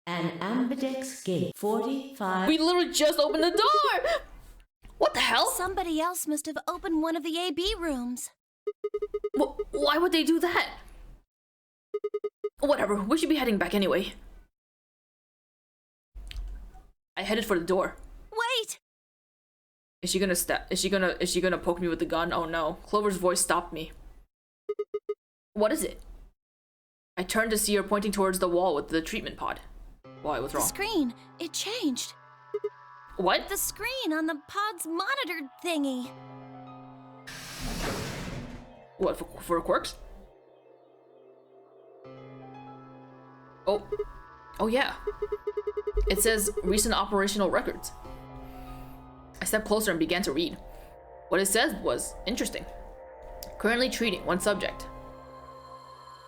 An ambidex gate. 45. We literally just opened the door! What the hell? Somebody else must have opened one of the AB rooms. Why would they do that? Whatever, we should be heading back anyway. I headed for the door. Wait! Is she gonna poke me with the gun? Oh no. Clover's voice stopped me. What is it? I turned to see her pointing towards the wall with the treatment pod. Why, what's wrong? The screen, it changed. What? The screen on the pod's monitor thingy. What, for quirks? Oh yeah. It says recent operational records. I stepped closer and began to read. What it said was interesting. Currently treating one subject.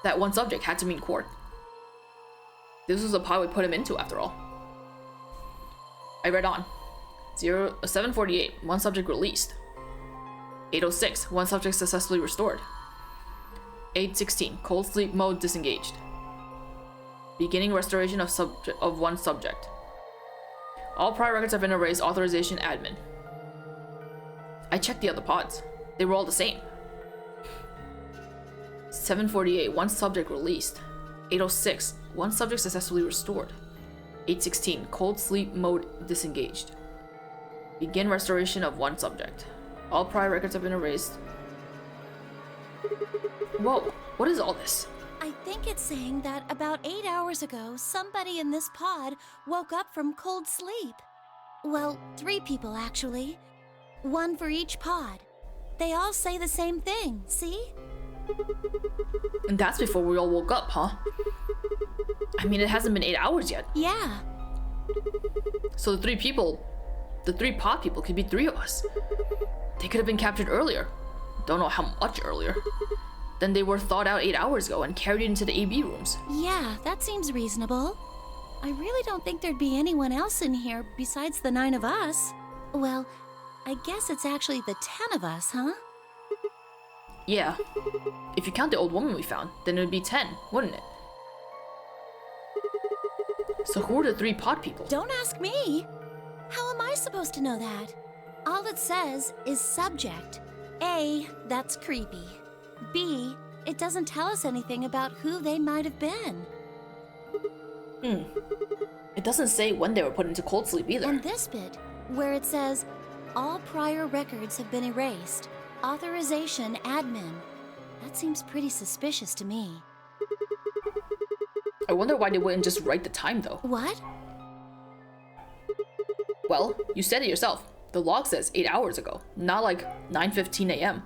That one subject had to mean Quark. This was the pod we put him into after all. I read on. 748, one subject released. 806, one subject successfully restored. 816, cold sleep mode disengaged. Beginning restoration of one subject. All prior records have been erased. Authorization admin. I checked the other pods. They were all the same. 748, one subject released. 806, one subject successfully restored. 816, cold sleep mode disengaged. Begin restoration of one subject. All prior records have been erased. Whoa, what is all this? I think it's saying that about 8 hours ago, somebody in this pod woke up from cold sleep. Well, 3 people actually. 1 for each pod. They all say the same thing, see? And that's before we all woke up, huh? I mean, it hasn't been 8 hours yet. Yeah. So the 3 pod people could be 3 of us. They could have been captured earlier. Don't know how much earlier. Then they were thawed out 8 hours ago and carried into the AB rooms. Yeah, that seems reasonable. I really don't think there'd be anyone else in here besides the 9 of us. Well, I guess it's actually the 10 of us, huh? Yeah. If you count the old woman we found, then it would be 10, wouldn't it? So who are the 3 pod people? Don't ask me. How am I supposed to know that? All it says is subject. A, that's creepy. B, it doesn't tell us anything about who they might have been. It doesn't say when they were put into cold sleep either. And this bit, where it says, all prior records have been erased. Authorization admin. That seems pretty suspicious to me. I wonder why they wouldn't just write the time though. What? Well, you said it yourself. The log says 8 hours ago, not like 9:15 a.m.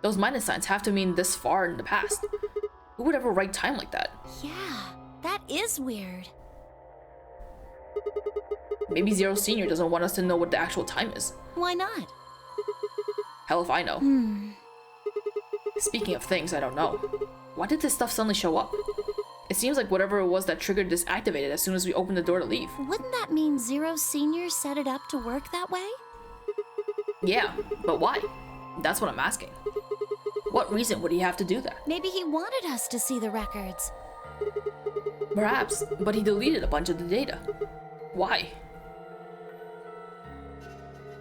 Those minus signs have to mean this far in the past. Who would ever write time like that? Yeah, that is weird. Maybe Zero Senior doesn't want us to know what the actual time is. Why not? Hell if I know. Speaking of things I don't know, why did this stuff suddenly show up? It seems like whatever it was that triggered this activated as soon as we opened the door to leave. Wouldn't that mean Zero Senior set it up to work that way? Yeah, but why? That's what I'm asking. What reason would he have to do that? Maybe he wanted us to see the records. Perhaps, but he deleted a bunch of the data. Why?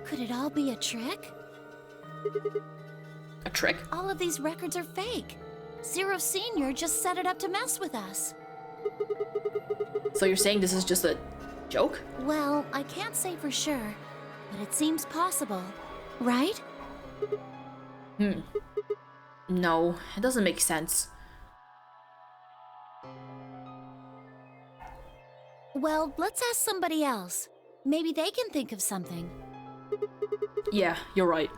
Could it all be a trick? A trick? All of these records are fake. Zero Senior just set it up to mess with us. So you're saying this is just a joke? Well, I can't say for sure, but it seems possible, right? No, it doesn't make sense. Well, let's ask somebody else. Maybe they can think of something. Yeah, you're right.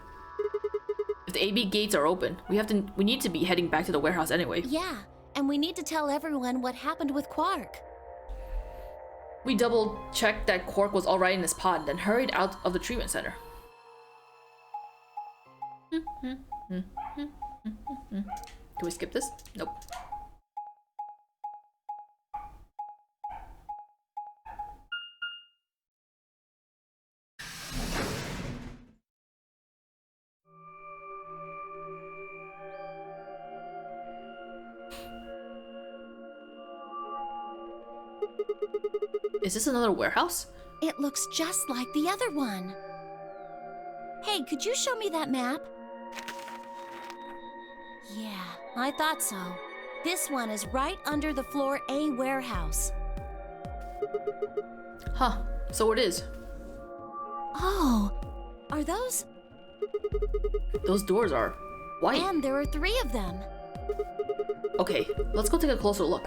If the AB gates are open, we need to be heading back to the warehouse anyway. Yeah, and we need to tell everyone what happened with Quark. We double-checked that Quark was alright in his pod, then hurried out of the treatment center. Can we skip this? Nope. Is this another warehouse? It looks just like the other one. Hey, could you show me that map? Yeah, I thought so. This one is right under the floor A warehouse. Huh, so it is. Oh, are those? Those doors are white. And there are 3 of them. Okay, let's go take a closer look.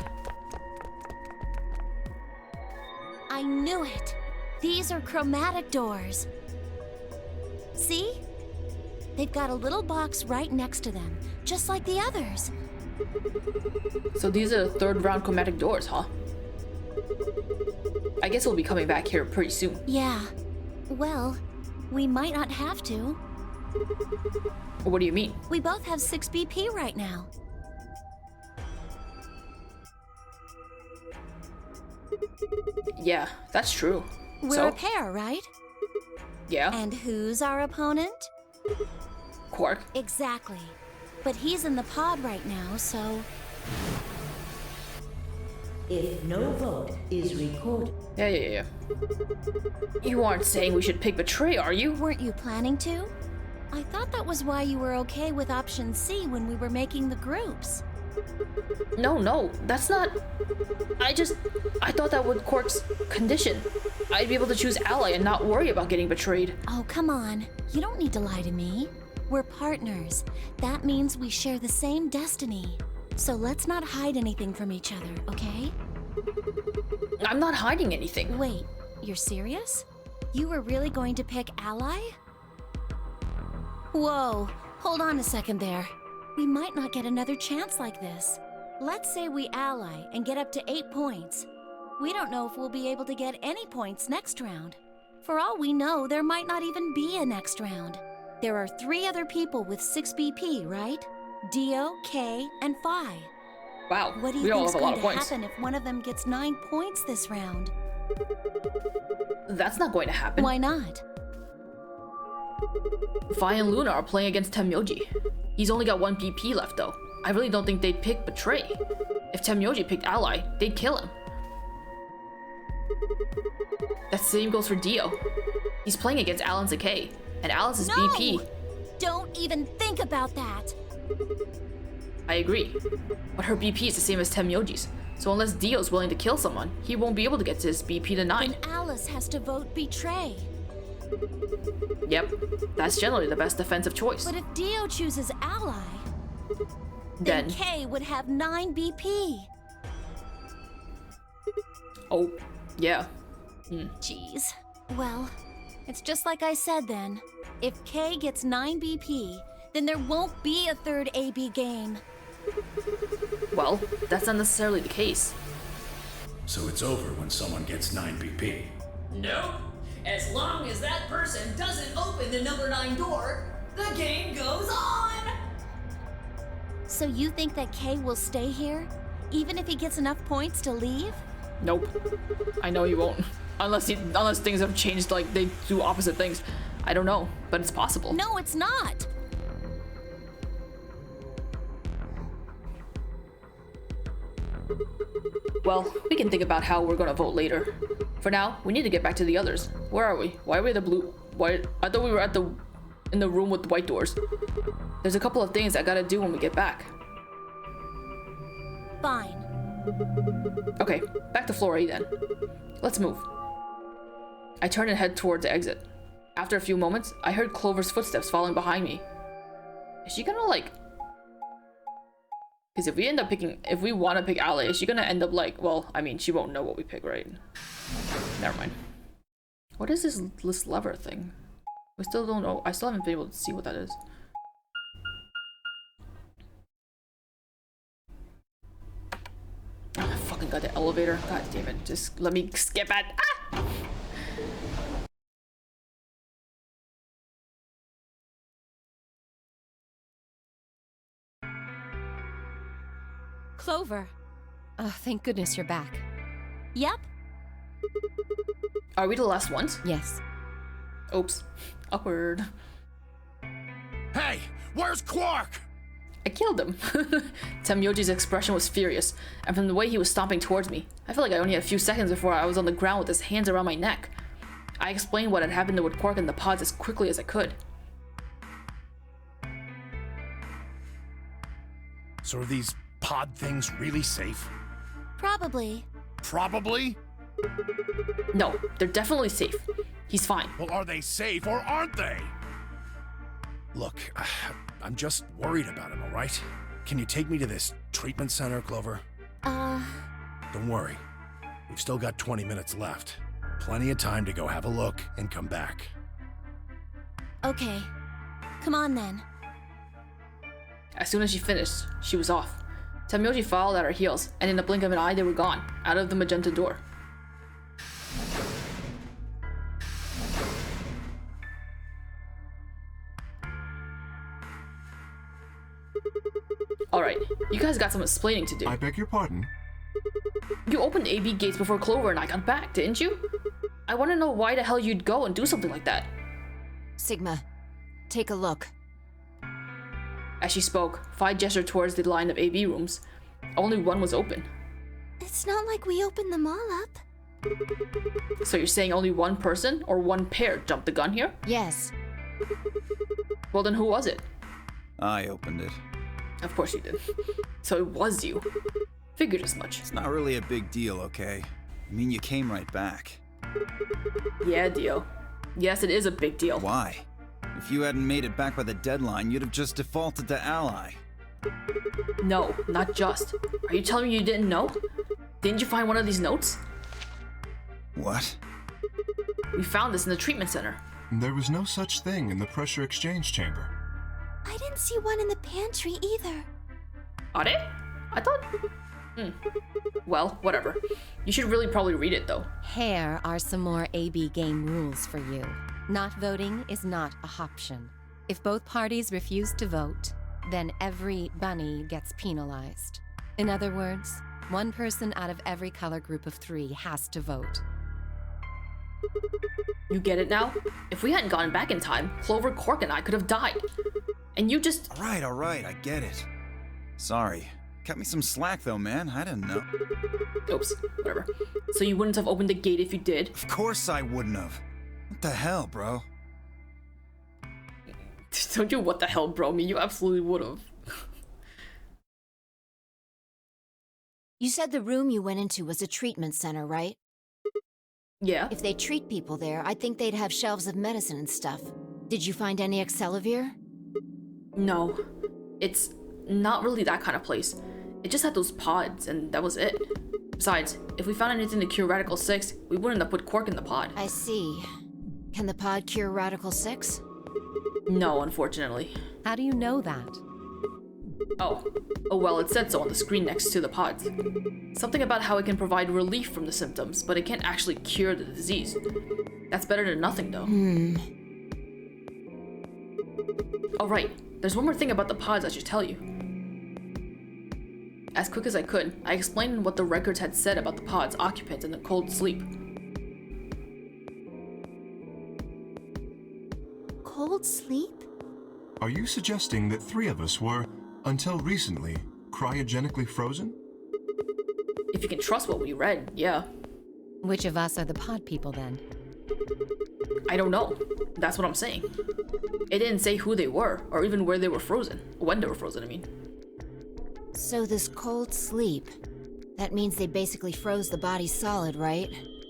I knew it. These are chromatic doors. See? They've got a little box right next to them, just like the others. So these are the 3rd round chromatic doors, huh? I guess we'll be coming back here pretty soon. Yeah. Well, we might not have to. What do you mean? We both have 6 BP right now. Yeah, that's true. We're So? a pair, right? Yeah? And who's our opponent? Quark? Exactly. But he's in the pod right now, so... If no vote is recorded. Yeah. You aren't saying we should pick Betray, are you? Weren't you planning to? I thought that was why you were okay with option C when we were making the groups. No, that's not... I thought that with Quark's condition, I'd be able to choose Ally and not worry about getting betrayed. Oh, come on. You don't need to lie to me. We're partners. That means we share the same destiny. So let's not hide anything from each other, okay? I'm not hiding anything. Wait, you're serious? You were really going to pick Ally? Whoa, hold on a second there. We might not get another chance like this. Let's say we ally and get up to 8 points. We don't know if we'll be able to get any points next round. For all we know, there might not even be a next round. There are 3 other people with 6 BP, right? Dio, Kay, and Phi. Wow, What do you we all think's have a lot going of to points. happen if one of them gets 9 points this round? That's not going to happen. Why not? Phi and Luna are playing against Temyoji. He's only got 1 BP left though. I really don't think they'd pick Betray. If Temyoji picked Ally, they'd kill him. That same goes for Dio. He's playing against Alan Zakay, and Alice's No! BP. Don't even think about that. I agree, but her BP is the same as Temyoji's, so unless Dio's willing to kill someone, he won't be able to get to his BP to 9. Then Alice has to vote Betray. Yep, that's generally the best defensive choice. But if Dio chooses Ally, Then, Kay would have 9 BP. oh, yeah. Jeez. Well, it's just like I said then. If Kay gets 9 BP, then there won't be a 3rd AB game. Well, that's not necessarily the case. So it's over when someone gets 9 BP. Nope. As long as that person doesn't open the number 9 door, the game goes on! So you think that Kay will stay here, even if he gets enough points to leave? Nope. I know you won't. Unless things have changed, like they do opposite things. I don't know, but it's possible. No, it's not. Well, we can think about how we're gonna vote later. For now, we need to get back to the others. Where are we? Why are we at the blue? Why? I thought we were in the room with the white doors. There's a couple of things I gotta do when we get back. Fine. Okay, back to floor A then. Let's move. I turn and head towards the exit. After a few moments, I heard Clover's footsteps following behind me. Is she gonna like... Because if we want to pick Ally, is she gonna end up like, well, I mean, she won't know what we pick, right? Never mind. What is this lever thing? We still don't know. I still haven't been able to see what that is. Oh, I fucking got the elevator. God damn it. Just let me skip it. Ah! Clover. Oh, thank goodness you're back. Yep. Are we the last ones? Yes. Oops. Awkward. Hey, where's Quark? I killed him. Tenmyoji's expression was furious, and from the way he was stomping towards me, I felt like I only had a few seconds before I was on the ground with his hands around my neck. I explained what had happened with Quark and the pods as quickly as I could. So are these pod things really safe? Probably. Probably? No, they're definitely safe. He's fine. Well, are they safe or aren't they? Look, I'm just worried about him, all right? Can you take me to this treatment center, Clover? Don't worry. We've still got 20 minutes left. Plenty of time to go have a look and come back. Okay. Come on then. As soon as she finished, she was off. Tenmyoji followed at her heels, and in the blink of an eye they were gone, out of the magenta door. Alright, you guys got some explaining to do. I beg your pardon? You opened AB gates before Clover and I got back, didn't you? I want to know why the hell you'd go and do something like that. Sigma, take a look. As she spoke, Phi gestured towards the line of AB rooms. Only one was open. It's not like we opened them all up. So you're saying only one person or one pair jumped the gun here? Yes. Well then who was it? I opened it. Of course you did. So it was you. Figured as much. It's not really a big deal, okay? I mean, you came right back. Yeah, Dio. Yes, it is a big deal. Why? If you hadn't made it back by the deadline, you'd have just defaulted to ally. No, not just. Are you telling me you didn't know? Didn't you find one of these notes? What? We found this in the treatment center. There was no such thing in the pressure exchange chamber. I didn't see one in the pantry either. Are they? I thought... Well, whatever. You should really probably read it, though. Here are some more AB game rules for you. Not voting is not a option. If both parties refuse to vote, then every bunny gets penalized. In other words, one person out of every color group of 3 has to vote. You get it now? If we hadn't gone back in time, Clover, Quark, and I could have died. And you just... All right, I get it. Sorry. Cut me some slack, though, man. I didn't know. Oops, whatever. So you wouldn't have opened the gate if you did? Of course I wouldn't have. What the hell, bro? Don't you what the hell, bro me? You absolutely would have. You said the room you went into was a treatment center, right? Yeah. If they treat people there, I'd think they'd have shelves of medicine and stuff. Did you find any Accelavir? No. It's not really that kind of place. It just had those pods, and that was it. Besides, if we found anything to cure Radical 6, we wouldn't have put Quark in the pod. I see. Can the pod cure Radical 6? No, unfortunately. How do you know that? Oh, well, it said so on the screen next to the pods. Something about how it can provide relief from the symptoms, but it can't actually cure the disease. That's better than nothing, though. Oh, right. There's one more thing about the pods I should tell you. As quick as I could, I explained what the records had said about the pod's occupants in the cold sleep. Cold sleep? Are you suggesting that 3 of us were, until recently, cryogenically frozen? If you can trust what we read, yeah. Which of us are the pod people then? I don't know. That's what I'm saying. It didn't say who they were, or even where they were frozen. When they were frozen, I mean. So this cold sleep, that means they basically froze the body solid, right?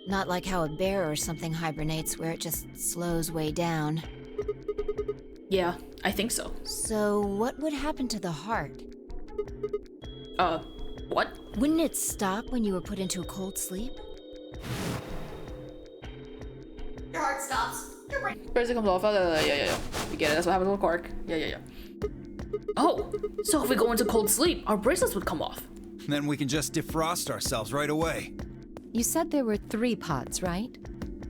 Not like how a bear or something hibernates where it just slows way down. Yeah, I think so. So what would happen to the heart? What? Wouldn't it stop when you were put into a cold sleep? Your heart stops. Your brain. Bracelet comes off. Yeah. You get it. That's what happens with Quark. Yeah. Oh, so if we go into cold sleep, our bracelets would come off. Then we can just defrost ourselves right away. You said there were 3 pods, right?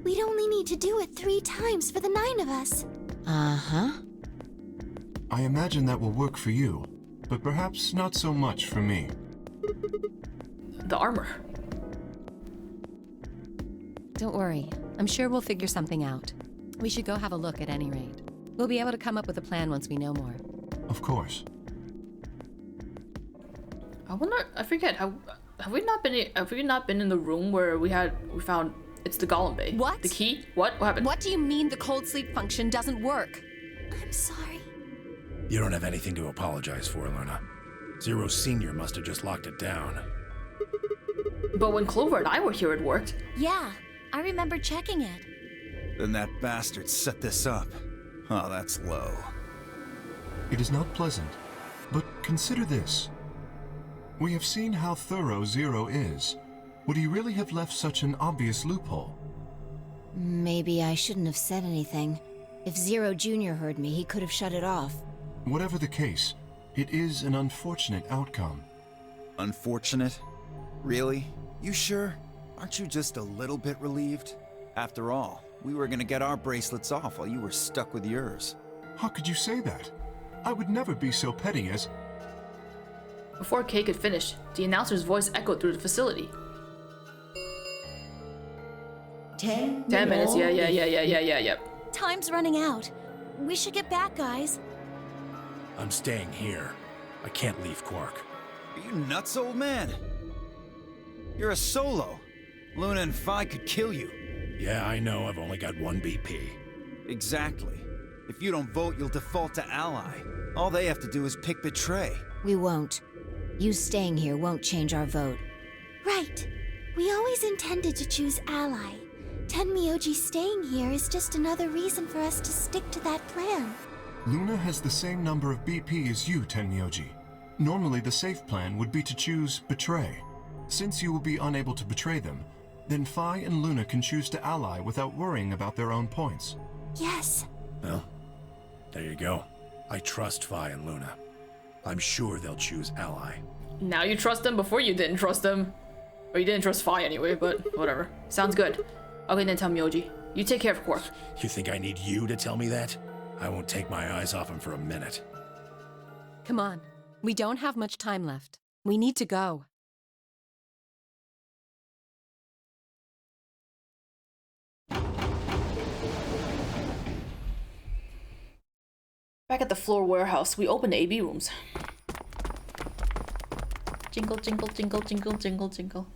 We'd only need to do it 3 times for the 9 of us. Uh-huh. I imagine that will work for you, but perhaps not so much for me. The armor. Don't worry. I'm sure we'll figure something out. We should go have a look at any rate. We'll be able to come up with a plan once we know more. Of course. I wonder. I forget. Have we not been in the room where we found it's the Golem Bay? What? The key? What happened? What do you mean the cold sleep function doesn't work? I'm sorry. You don't have anything to apologize for, Luna. Zero Senior must have just locked it down. But when Clover and I were here, it worked. Yeah, I remember checking it. Then that bastard set this up. Oh, that's low. It is not pleasant, but consider this. We have seen how thorough Zero is. Would he really have left such an obvious loophole? Maybe I shouldn't have said anything. If Zero Jr. heard me, he could have shut it off. Whatever the case, it is an unfortunate outcome. Unfortunate? Really? You sure? Aren't you just a little bit relieved? After all, we were gonna get our bracelets off while you were stuck with yours. How could you say that? I would never be so petty as... Before Kay could finish, the announcer's voice echoed through the facility. 10 minutes. more. Yeah. Time's running out. We should get back, guys. I'm staying here. I can't leave Quark. Are you nuts, old man? You're a solo. Luna and Phi could kill you. Yeah, I know. I've only got one BP. Exactly. If you don't vote, you'll default to ally. All they have to do is pick Betray. We won't. You staying here won't change our vote. Right. We always intended to choose ally. Tenmyoji staying here is just another reason for us to stick to that plan. Luna has the same number of BP as you, Tenmyoji. Normally, the safe plan would be to choose Betray. Since you will be unable to betray them, then Phi and Luna can choose to ally without worrying about their own points. Yes. Well, there you go. I trust Phi and Luna. I'm sure they'll choose ally. Now you trust them. Before you didn't trust them. Or you didn't trust Phi anyway, but whatever. Sounds good. Okay then, Tenmyoji. You take care of Quark. You think I need you to tell me that? I won't take my eyes off him for a minute. Come on. We don't have much time left. We need to go. Back at the floor warehouse, we open the AB rooms. Jingle, jingle, jingle, jingle, jingle, jingle.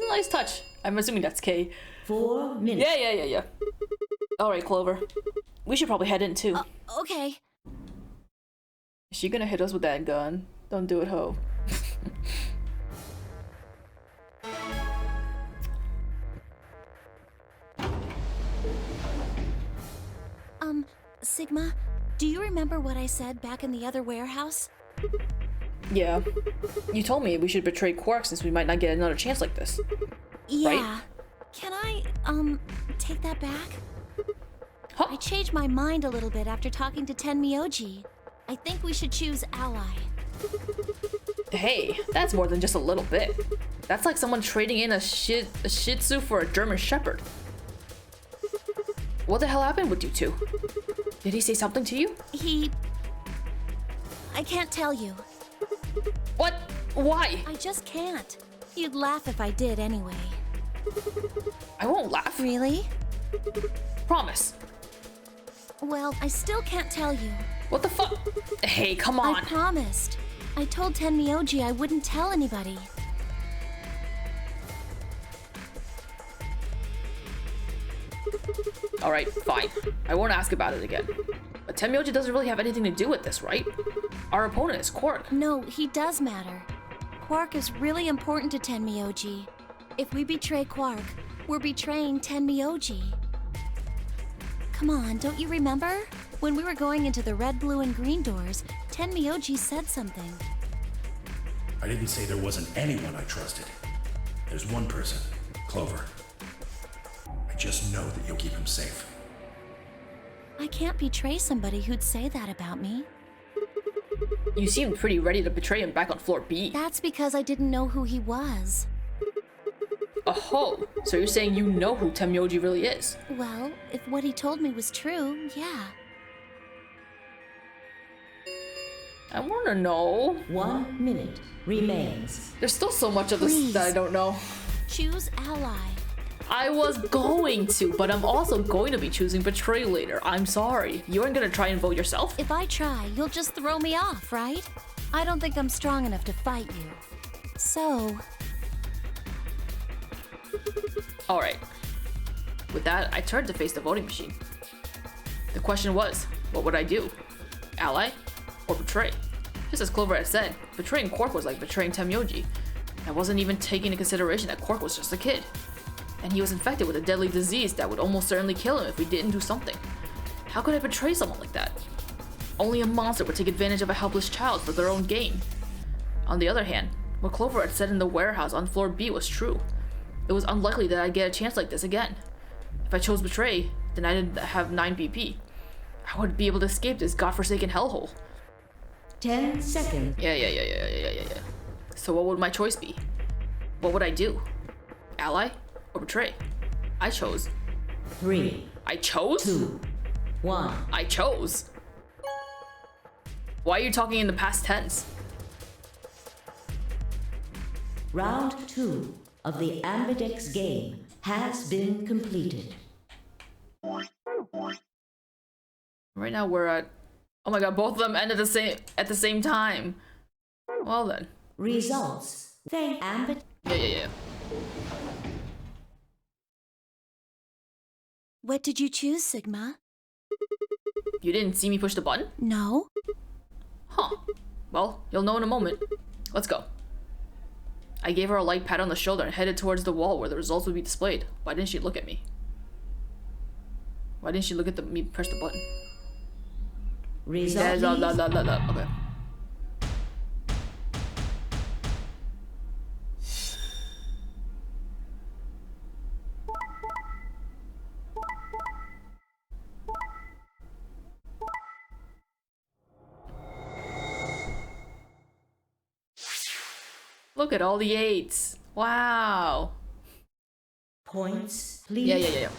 Nice touch. I'm assuming that's Kay. 4 minutes. Yeah. Alright, Clover. We should probably head in too. Okay. Is she gonna hit us with that gun? Don't do it, ho. Sigma, do you remember what I said back in the other warehouse? Yeah. You told me we should betray Quark since we might not get another chance like this. Yeah. Right? Can I, take that back? Huh? I changed my mind a little bit after talking to Tenmyoji. I think we should choose ally. Hey, that's more than just a little bit. That's like someone trading in a Shih Tzu for a German Shepherd. What the hell happened with you two? Did he say something to you? I can't tell you. What? Why? I just can't. You'd laugh if I did anyway. I won't laugh. Really? Promise. Well, I still can't tell you. What the fuck? Hey, come on. I promised. I told Tenmyoji I wouldn't tell anybody. Alright, fine. I won't ask about it again. But Tenmyoji doesn't really have anything to do with this, right? Our opponent is Quark. No, he does matter. Quark is really important to Tenmyoji. If we betray Quark, we're betraying Tenmyoji. Come on, don't you remember? When we were going into the red, blue, and green doors, Tenmyoji said something. I didn't say there wasn't anyone I trusted. There's one person, Clover. I just know that you'll keep him safe. I can't betray somebody who'd say that about me. You seemed pretty ready to betray him back on floor B. That's because I didn't know who he was. Oh, so you're saying you know who Tenmyoji really is? Well, if what he told me was true, yeah. I wanna know. 1 minute remains. There's still so much of this that I don't know. Choose ally. I was going to, but I'm also going to be choosing betray later. I'm sorry. You aren't gonna try and vote yourself? If I try, you'll just throw me off, right? I don't think I'm strong enough to fight you. So, Alright. With that, I turned to face the voting machine. The question was, what would I do? Ally or betray? Just as Clover had said, betraying Quark was like betraying Tenmyoji. I wasn't even taking into consideration that Quark was just a kid. And he was infected with a deadly disease that would almost certainly kill him if we didn't do something. How could I betray someone like that? Only a monster would take advantage of a helpless child for their own gain. On the other hand, what Clover had said in the warehouse on floor B was true. It was unlikely that I'd get a chance like this again. If I chose betray, then I didn't have 9 BP. I would be able to escape this godforsaken hellhole. 10 seconds. Yeah. So what would my choice be? What would I do? Ally or betray? I chose. 3, I chose? 2, 1. I chose. Why are you talking in the past tense? Round 2 of the Ambidex game has been completed. Right now we're at... Oh my god, both of them ended at the same time. Well then. Results. Thank Ambit. Yeah. what did you choose, Sigma? You didn't see me push the button? No. Huh. Well, you'll know in a moment. Let's go. I gave her a light pat on the shoulder and headed towards the wall where the results would be displayed. Why didn't she look at me? Why didn't she look at me press the button? Results. Okay. Look at all the 8s. Wow. Points, please. Yeah.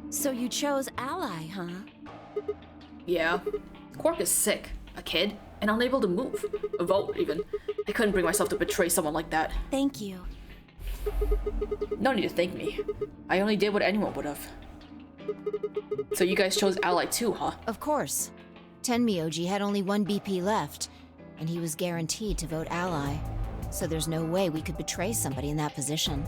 So you chose Ally, huh? Yeah. Quark is sick, a kid, and unable to move. Vote, even. I couldn't bring myself to betray someone like that. Thank you. No need to thank me. I only did what anyone would have. So you guys chose Ally too, huh? Of course. Tenmyoji had only 1 BP left, and he was guaranteed to vote Ally. So there's no way we could betray somebody in that position.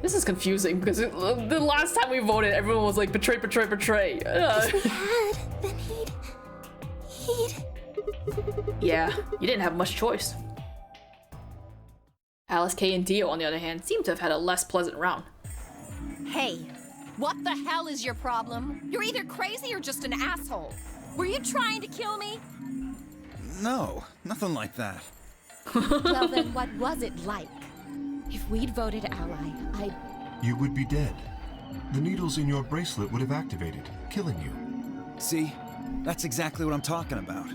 This is confusing because the last time we voted, everyone was like, betray. If we had, then he'd... Yeah, you didn't have much choice. Alice, Kay, and Dio, on the other hand, seem to have had a less pleasant round. Hey, what the hell is your problem? You're either crazy or just an asshole. Were you trying to kill me? No, nothing like that. Well then, what was it like? If we'd voted Ally, You would be dead. The needles in your bracelet would have activated, killing you. See? That's exactly what I'm talking about.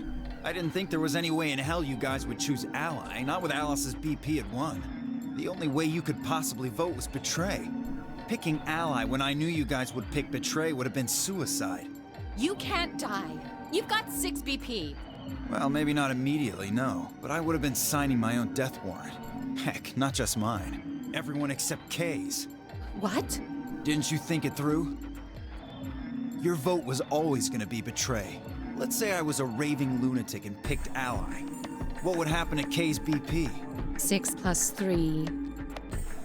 I didn't think there was any way in hell you guys would choose Ally, not with Alice's BP at 1. The only way you could possibly vote was betray. Picking Ally when I knew you guys would pick betray would have been suicide. You can't die. You've got 6 BP. Well, maybe not immediately, no. But I would have been signing my own death warrant. Heck, not just mine. Everyone except Kay's. What? Didn't you think it through? Your vote was always gonna be betray. Let's say I was a raving lunatic and picked Ally. What would happen to Kay's BP? 6 plus 3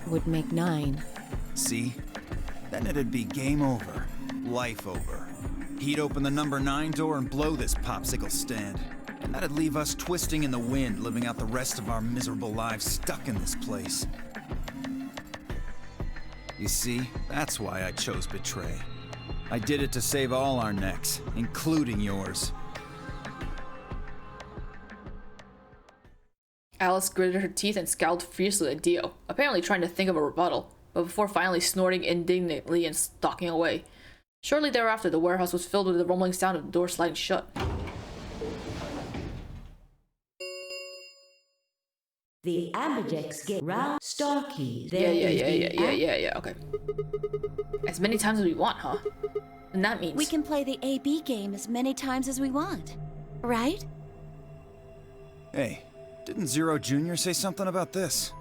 would make 9. See? Then it'd be game over. Life over. He'd open the number 9 door and blow this popsicle stand. And that'd leave us twisting in the wind, living out the rest of our miserable lives stuck in this place. You see, that's why I chose betray. I did it to save all our necks, including yours. Alice gritted her teeth and scowled fiercely at Dio, apparently trying to think of a rebuttal, but before finally snorting indignantly and stalking away. Shortly thereafter, the warehouse was filled with the rumbling sound of the door sliding shut. The Ambidex game round star keys. Yeah, okay. As many times as we want, huh? And that means... We can play the AB game as many times as we want, right? Hey, didn't Zero Jr. say something about this?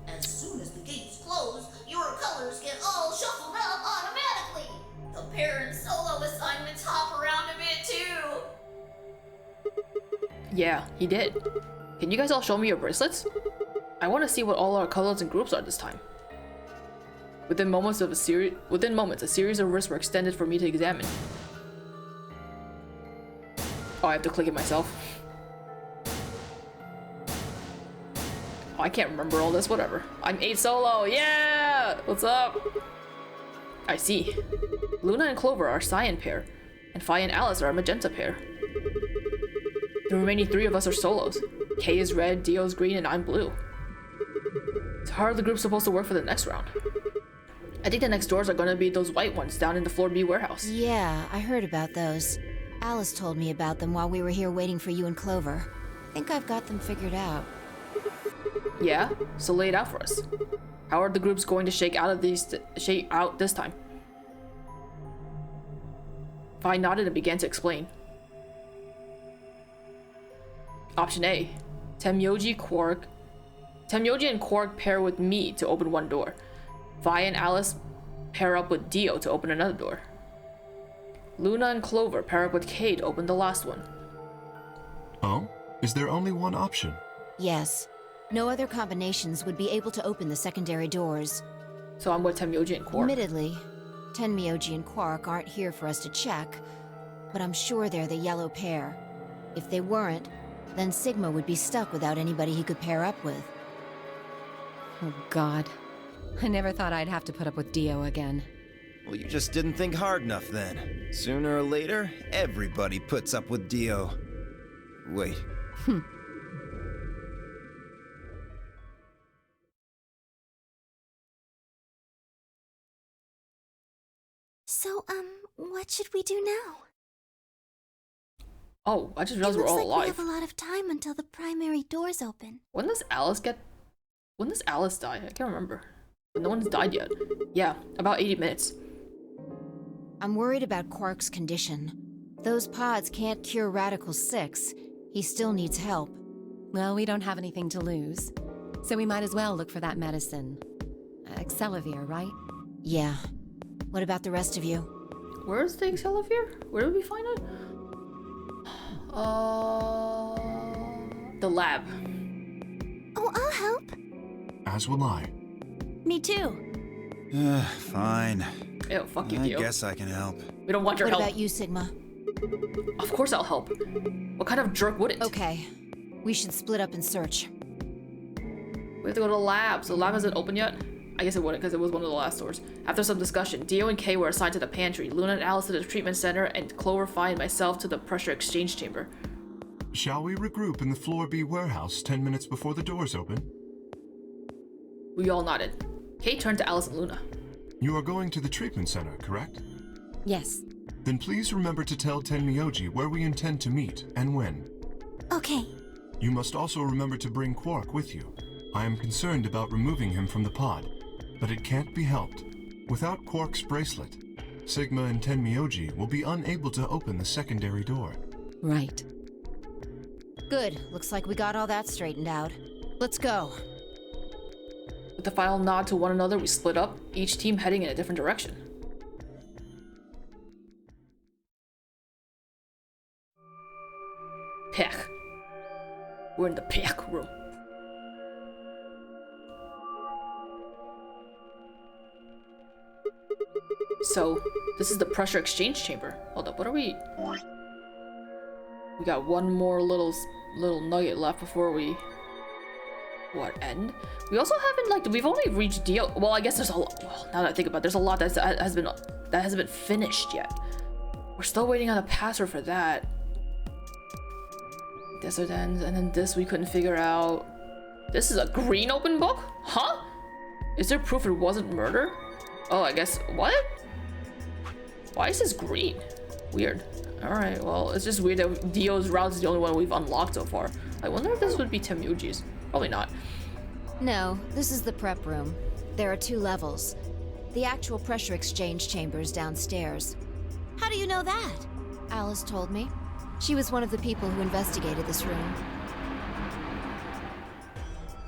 As soon as the gates close, your colors get all shuffled up automatically. The parent solo assignments hop around a bit too. Yeah, he did. Can you guys all show me your bracelets? I want to see what all our colors and groups are this time. Within moments, a series of wrists were extended for me to examine. Oh, I have to click it myself. Oh, I can't remember all this, whatever. I'm 8 solo, yeah! What's up? I see. Luna and Clover are cyan pair, and Fi and Alice are a magenta pair. The remaining 3 of us are solos. Kay is red, Dio's green, and I'm blue. So how are the groups supposed to work for the next round? I think the next doors are gonna be those white ones down in the floor B warehouse. Yeah, I heard about those. Alice told me about them while we were here waiting for you and Clover. Think I've got them figured out. Yeah? So lay it out for us. How are the groups going to shake out this time? Fi nodded and began to explain. Option A. Tenmyoji and Quark pair with me to open one door. Vi and Alice pair up with Dio to open another door. Luna and Clover pair up with Kay to open the last one. Oh? Is there only one option? Yes. No other combinations would be able to open the secondary doors. So I'm with Tenmyoji and Quark. Admittedly, Tenmyoji and Quark aren't here for us to check, but I'm sure they're the yellow pair. If they weren't, then Sigma would be stuck without anybody he could pair up with. Oh god. I never thought I'd have to put up with Dio again. Well, you just didn't think hard enough then. Sooner or later, everybody puts up with Dio. Wait. So, what should we do now? Oh, I just realized we're all It looks like alive. we have a lot of time until the primary doors open. When does Alice die? I can't remember. But no one's died yet. Yeah, about 80 minutes. I'm worried about Quark's condition. Those pods can't cure Radical 6. He still needs help. Well, we don't have anything to lose, so we might as well look for that medicine. Excelavir, right? Yeah. What about the rest of you? Where's the Excelavir? Where did we find it? The lab. Oh, I'll help. As will I. Me too. Fine. Ew, fuck you, I Dio. guess I can help. We don't want your What help. about you, Sigma? Of course I'll help. What kind of jerk wouldn't? Okay. We should split up and search. We have to go to the lab. So the lab hasn't opened yet? I guess it wouldn't because it was one of the last doors. After some discussion, Dio and Kay were assigned to the pantry, Luna and Alice to the treatment center, and Clover, Fi, and myself to the pressure exchange chamber. Shall we regroup in the floor B warehouse 10 minutes before the doors open? We all nodded. Kay turned to Alice and Luna. You are going to the treatment center, correct? Yes. Then please remember to tell Tenmyoji where we intend to meet and when. Okay. You must also remember to bring Quark with you. I am concerned about removing him from the pod, but it can't be helped. Without Quark's bracelet, Sigma and Tenmyoji will be unable to open the secondary door. Right. Good. Looks like we got all that straightened out. Let's go. With a final nod to one another, we split up, each team heading in a different direction. Pech. We're in the Pech room. So, this is the pressure exchange chamber. Hold up, what are we? We got one more little nugget left before we... What, end? We also haven't, we've only reached Dio. Well, I guess there's a lot. Well, now that I think about it, there's a lot that hasn't been finished yet. We're still waiting on a password for that. Desert ends, and then this we couldn't figure out. This is a green open book? Huh? Is there proof it wasn't murder? Oh, I guess, what? Why is this green? Weird. Alright, well, it's just weird that Dio's route is the only one we've unlocked so far. I wonder if this would be Tenmyoji's. Probably not. No, this is the prep room. There are 2 levels. The actual pressure exchange chamber is downstairs. How do you know that? Alice told me. She was one of the people who investigated this room.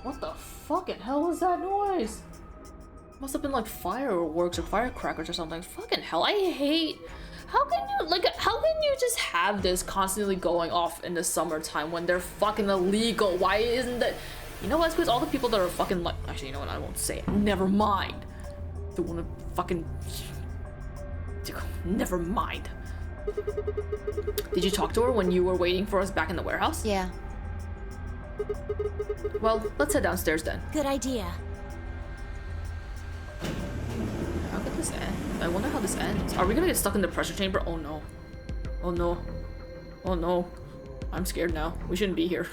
What the fucking hell was that noise? Must have been like fireworks or firecrackers or something. Fucking hell, I hate How can you just have this constantly going off in the summertime when they're fucking illegal? Why isn't that? You know what? It's because all the people that are fucking like. Actually, you know what? I won't say it. Never mind. They want to fucking. Never mind. Did you talk to her when you were waiting for us back in the warehouse? Yeah. Well, let's head downstairs then. Good idea. How could this end? I wonder how this ends. Are we gonna get stuck in the pressure chamber? Oh no. Oh no. Oh no. I'm scared now. We shouldn't be here.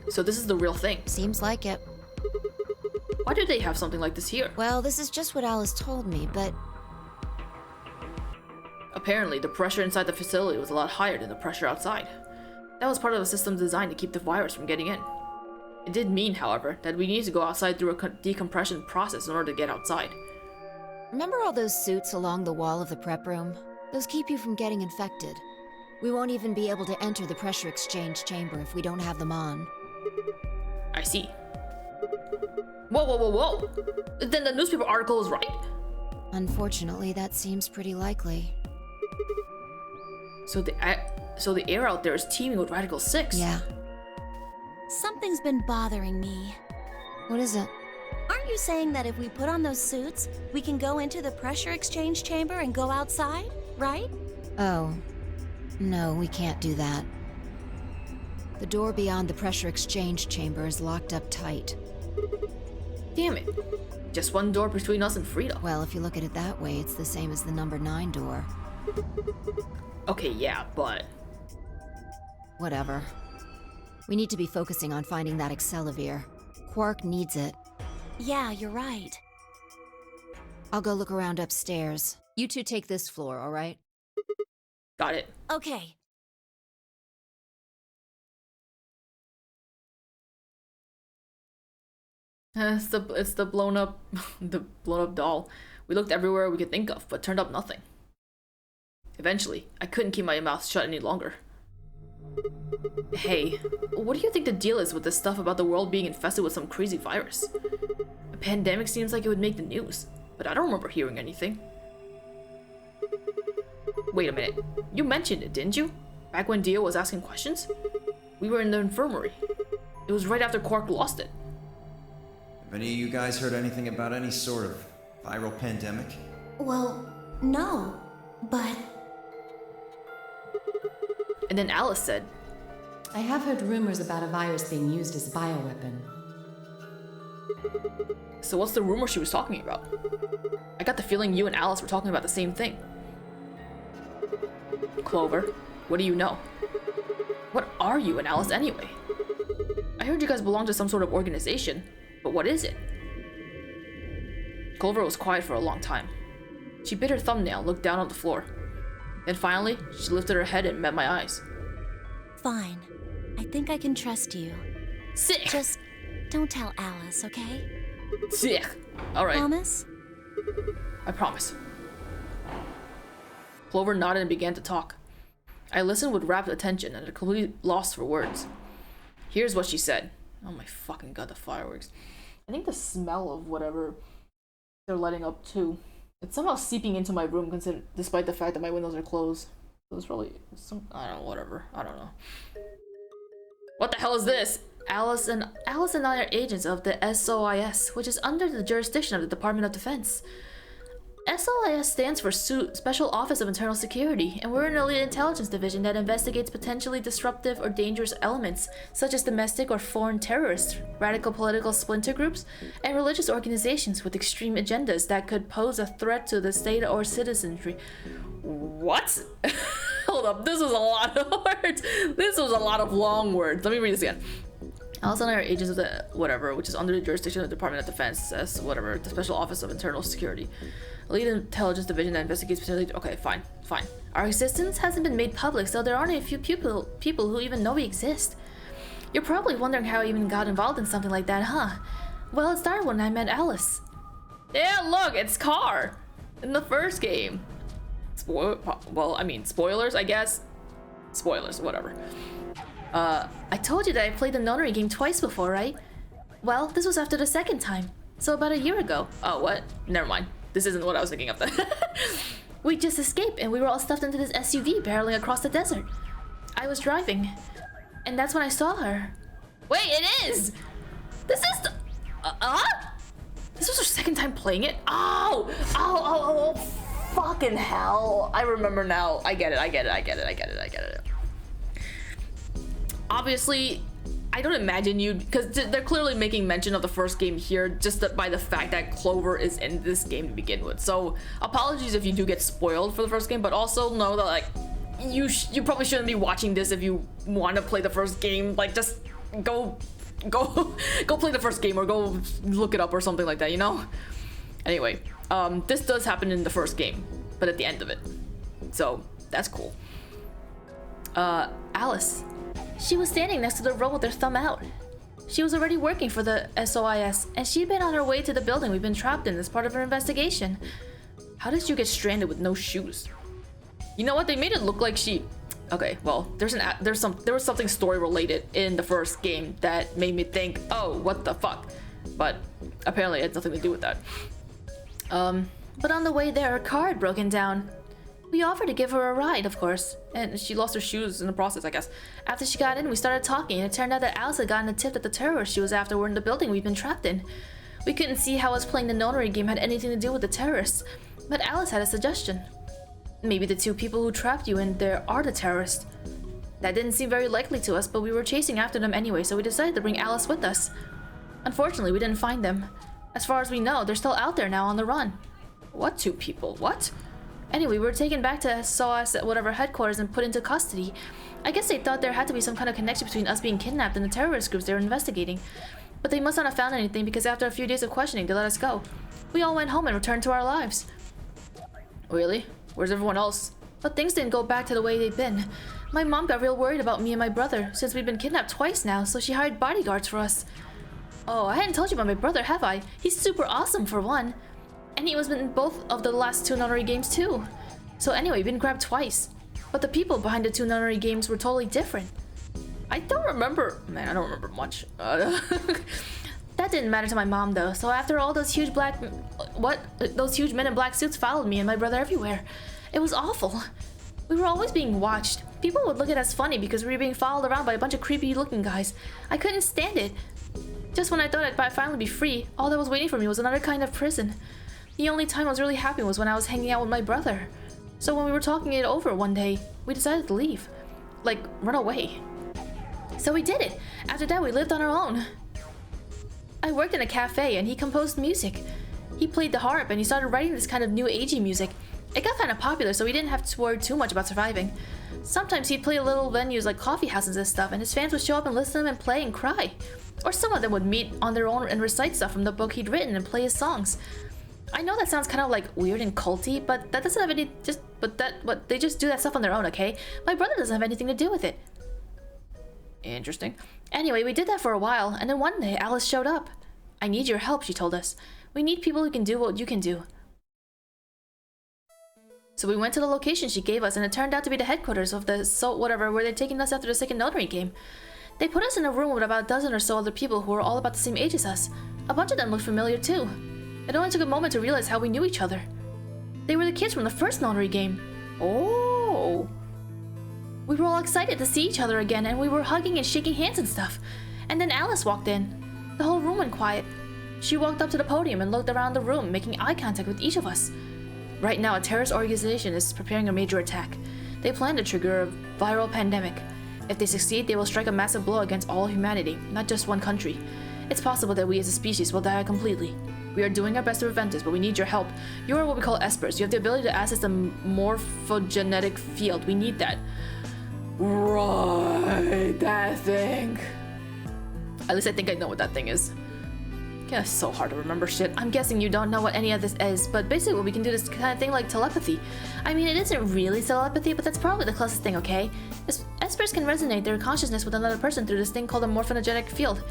So this is the real thing. Seems like it. Why do they have something like this here? Well, this is just what Alice told me, but... Apparently, the pressure inside the facility was a lot higher than the pressure outside. That was part of the system's design to keep the virus from getting in. It did mean, however, that we needed to go outside through a decompression process in order to get outside. Remember all those suits along the wall of the prep room? Those keep you from getting infected. We won't even be able to enter the pressure exchange chamber if we don't have them on. I see. Whoa, whoa, whoa, whoa! Then the newspaper article was right? Unfortunately, that seems pretty likely. So the air out there is teeming with Radical 6? Yeah. Something's been bothering me. What is it? Aren't you saying that if we put on those suits, we can go into the pressure exchange chamber and go outside, right? Oh. No, we can't do that. The door beyond the pressure exchange chamber is locked up tight. Damn it. Just one door between us and freedom. Well, if you look at it that way, it's the same as the number 9 door. Okay, yeah, but... Whatever. We need to be focusing on finding that Accelavir. Quark needs it. Yeah, you're right. I'll go look around upstairs. You two take this floor, all right? Got it. Okay. It's the blown up doll. We looked everywhere we could think of, but turned up nothing. Eventually, I couldn't keep my mouth shut any longer. Hey, what do you think the deal is with this stuff about the world being infested with some crazy virus? A pandemic seems like it would make the news, but I don't remember hearing anything. Wait a minute, you mentioned it, didn't you? Back when Dio was asking questions? We were in the infirmary. It was right after Quark lost it. Have any of you guys heard anything about any sort of viral pandemic? Well, no, but... And then Alice said, I have heard rumors about a virus being used as a bioweapon. So what's the rumor she was talking about? I got the feeling you and Alice were talking about the same thing. Clover, what do you know? What are you and Alice anyway? I heard you guys belong to some sort of organization, but what is it? Clover was quiet for a long time. She bit her thumbnail and looked down on the floor. Then finally, she lifted her head and met my eyes. Fine. I think I can trust you. Sick! Just don't tell Alice, okay? Sick! Alright. Promise? I promise. Clover nodded and began to talk. I listened with rapt attention and a complete loss for words. Here's what she said. Oh my fucking god, the fireworks. I think the smell of whatever they're lighting up too. It's somehow seeping into my room despite the fact that my windows are closed. So it's probably some, I don't know, whatever. I don't know. What the hell is this? Alice and I are agents of the SOIS, which is under the jurisdiction of the Department of Defense. SOIS stands for Special Office of Internal Security, and we're an elite intelligence division that investigates potentially disruptive or dangerous elements, such as domestic or foreign terrorists, radical political splinter groups, and religious organizations with extreme agendas that could pose a threat to the state or citizenry. What? Hold up, this was a lot of words. This was a lot of long words. Let me read this again. Alice and I are agents of the whatever, which is under the jurisdiction of the Department of Defense, as whatever, the Special Office of Internal Security. Elite Intelligence Division that investigates potentially. Okay, fine. Our existence hasn't been made public, so there aren't a few people who even know we exist. You're probably wondering how I even got involved in something like that, huh? Well, it started when I met Alice. Yeah, look, it's Carr in the first game. Well, I mean, spoilers, I guess. Spoilers, whatever. I told you that I played the nunnery game twice before, right? Well, this was after the second time. So about a year ago. Oh, what? Never mind. This isn't what I was thinking of then. We just escaped and we were all stuffed into this SUV barreling across the desert. I was driving, and that's when I saw her. Wait, it is! This is the... This was her second time playing it? Oh, fucking hell. I remember now. I get it. Obviously, I don't imagine you, because they're clearly making mention of the first game here just by the fact that Clover is in this game to begin with. So apologies if you do get spoiled for the first game, but also know that like you probably shouldn't be watching this if you want to play the first game. Like just go play the first game or go look it up or something like that, you know? Anyway, this does happen in the first game, but at the end of it. So that's cool. Alice. She was standing next to the road with her thumb out. She was already working for the SOIS, and she'd been on her way to the building we've been trapped in as part of her investigation. How did you get stranded with no shoes? You know what? They made it look like she... Okay, well, there was something story related in the first game that made me think, oh, what the fuck? But apparently it had nothing to do with that. But on the way there, her car had broken down. We offered to give her a ride, of course, and she lost her shoes in the process, I guess. After she got in, we started talking, and it turned out that Alice had gotten a tip that the terrorists she was after were in the building we've been trapped in. We couldn't see how us playing the nonary game had anything to do with the terrorists, but Alice had a suggestion. Maybe the two people who trapped you in there are the terrorists. That didn't seem very likely to us, but we were chasing after them anyway, so we decided to bring Alice with us. Unfortunately, we didn't find them. As far as we know, they're still out there now on the run. What two people? What? Anyway, we were taken back to SOS at whatever headquarters and put into custody. I guess they thought there had to be some kind of connection between us being kidnapped and the terrorist groups they were investigating. But they must not have found anything because after a few days of questioning, they let us go. We all went home and returned to our lives. Really? Where's everyone else? But things didn't go back to the way they'd been. My mom got real worried about me and my brother, since we've been kidnapped twice now, so she hired bodyguards for us. Oh, I hadn't told you about my brother, have I? He's super awesome, for one. And he was in both of the last two nonary games too. So anyway, we've been grabbed twice. But the people behind the two nonary games were totally different. I don't remember... Man, I don't remember much. That didn't matter to my mom though, so after all those huge those huge men in black suits followed me and my brother everywhere. It was awful. We were always being watched. People would look at us funny because we were being followed around by a bunch of creepy looking guys. I couldn't stand it. Just when I thought I'd finally be free, all that was waiting for me was another kind of prison. The only time I was really happy was when I was hanging out with my brother. So when we were talking it over one day, we decided to leave. Like, run away. So we did it. After that, we lived on our own. I worked in a cafe and he composed music. He played the harp and he started writing this kind of new agey music. It got kind of popular, so we didn't have to worry too much about surviving. Sometimes he'd play little venues like coffee houses and stuff, and his fans would show up and listen to him and play and cry. Or some of them would meet on their own and recite stuff from the book he'd written and play his songs. I know that sounds kind of like weird and culty, but that doesn't have any they just do that stuff on their own, okay? My brother doesn't have anything to do with it. Interesting. Anyway, we did that for a while, and then one day Alice showed up. I need your help, she told us. We need people who can do what you can do. So we went to the location she gave us, and it turned out to be the headquarters of the where they're taking us after the second notary game. They put us in a room with about a dozen or so other people who were all about the same age as us. A bunch of them looked familiar too. It only took a moment to realize how we knew each other. They were the kids from the first notary game. Oh. We were all excited to see each other again, and we were hugging and shaking hands and stuff. And then Alice walked in. The whole room went quiet. She walked up to the podium and looked around the room, making eye contact with each of us. Right now, a terrorist organization is preparing a major attack. They plan to trigger a viral pandemic. If they succeed, they will strike a massive blow against all humanity, not just one country. It's possible that we as a species will die completely. We are doing our best to prevent this, but we need your help. You are what we call espers. You have the ability to access the morphogenetic field. We need that. Right, that thing. At least I think I know what that thing is. Yeah, it's so hard to remember shit. I'm guessing you don't know what any of this is, but basically we can do this kind of thing like telepathy. I mean, it isn't really telepathy, but that's probably the closest thing, okay? Espers can resonate their consciousness with another person through this thing called a morphogenetic field.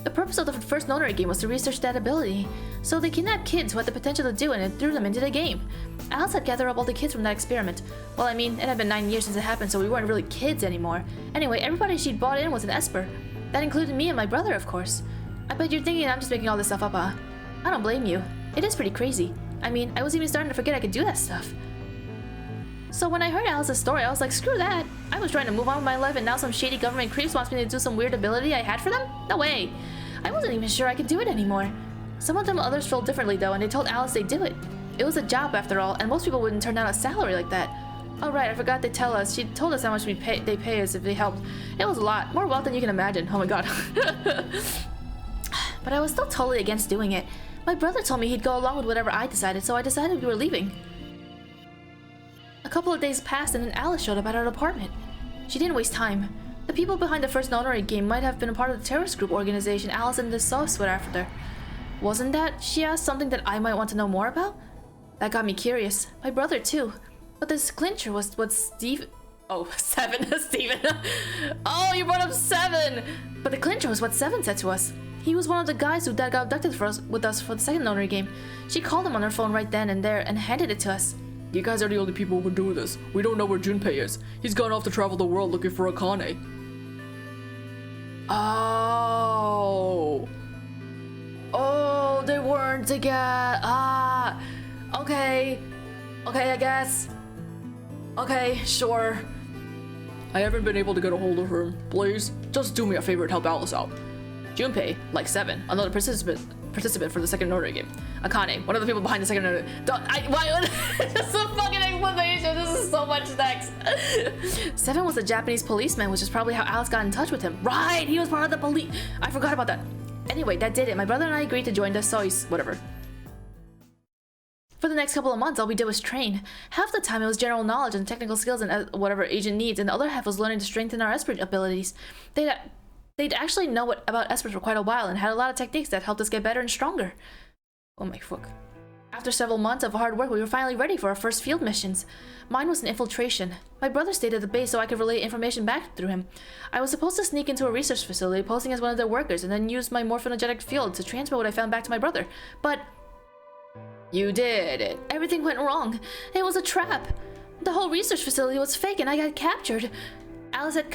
The purpose of the first notary game was to research that ability. So they kidnapped kids who had the potential to do it and threw them into the game. Alice had gathered up all the kids from that experiment. Well, I mean, it had been 9 years since it happened, so we weren't really kids anymore. Anyway, everybody she'd brought in was an esper. That included me and my brother, of course. I bet you're thinking I'm just making all this stuff up, huh? I don't blame you. It is pretty crazy. I mean, I was even starting to forget I could do that stuff. So when I heard Alice's story, I was like, screw that. I was trying to move on with my life and now some shady government creeps wants me to do some weird ability I had for them? No way. I wasn't even sure I could do it anymore. Some of them others felt differently though, and they told Alice they'd do it. It was a job after all, and most people wouldn't turn down a salary like that. Oh right, I forgot to tell us. She told us how much they pay us if they helped. It was a lot. More wealth than you can imagine. Oh my god. But I was still totally against doing it. My brother told me he'd go along with whatever I decided, so I decided we were leaving. A couple of days passed and then Alice showed up at our apartment. She didn't waste time. The people behind the first notary game might have been a part of the terrorist group organization Alice and the Sophs were after. Wasn't that, she asked, something that I might want to know more about? That got me curious. My brother too. But this clincher was what Steve... Oh, Seven. Steven. Oh, you brought up Seven! But the clincher was what Seven said to us. He was one of the guys who got abducted with us for the second notary game. She called him on her phone right then and there and handed it to us. You guys are the only people who can do this. We don't know where Junpei is. He's gone off to travel the world looking for Akane. Oh. Oh, they weren't together. Ah. Okay. Okay, I guess. Okay, sure. I haven't been able to get a hold of her. Please, just do me a favor and help Alice out. Junpei, like Seven, another participant for the second notary game. Akane, one of the people behind the second notary. Just a fucking explanation. This is so much text. Seven was a Japanese policeman, which is probably how Alice got in touch with him. Right, he was part of the police. I forgot about that. Anyway, that did it. My brother and I agreed to join the Sois, whatever. For the next couple of months, all we did was train. Half the time it was general knowledge and technical skills and whatever agent needs, and the other half was learning to strengthen our esprit abilities. They'd actually know about esprit for quite a while and had a lot of techniques that helped us get better and stronger. Oh my fuck. After several months of hard work, we were finally ready for our first field missions. Mine was an infiltration. My brother stayed at the base so I could relay information back through him. I was supposed to sneak into a research facility, posing as one of their workers, and then use my morphogenetic field to transfer what I found back to my brother. But you did it. Everything went wrong. It was a trap. The whole research facility was fake and I got captured. Alice had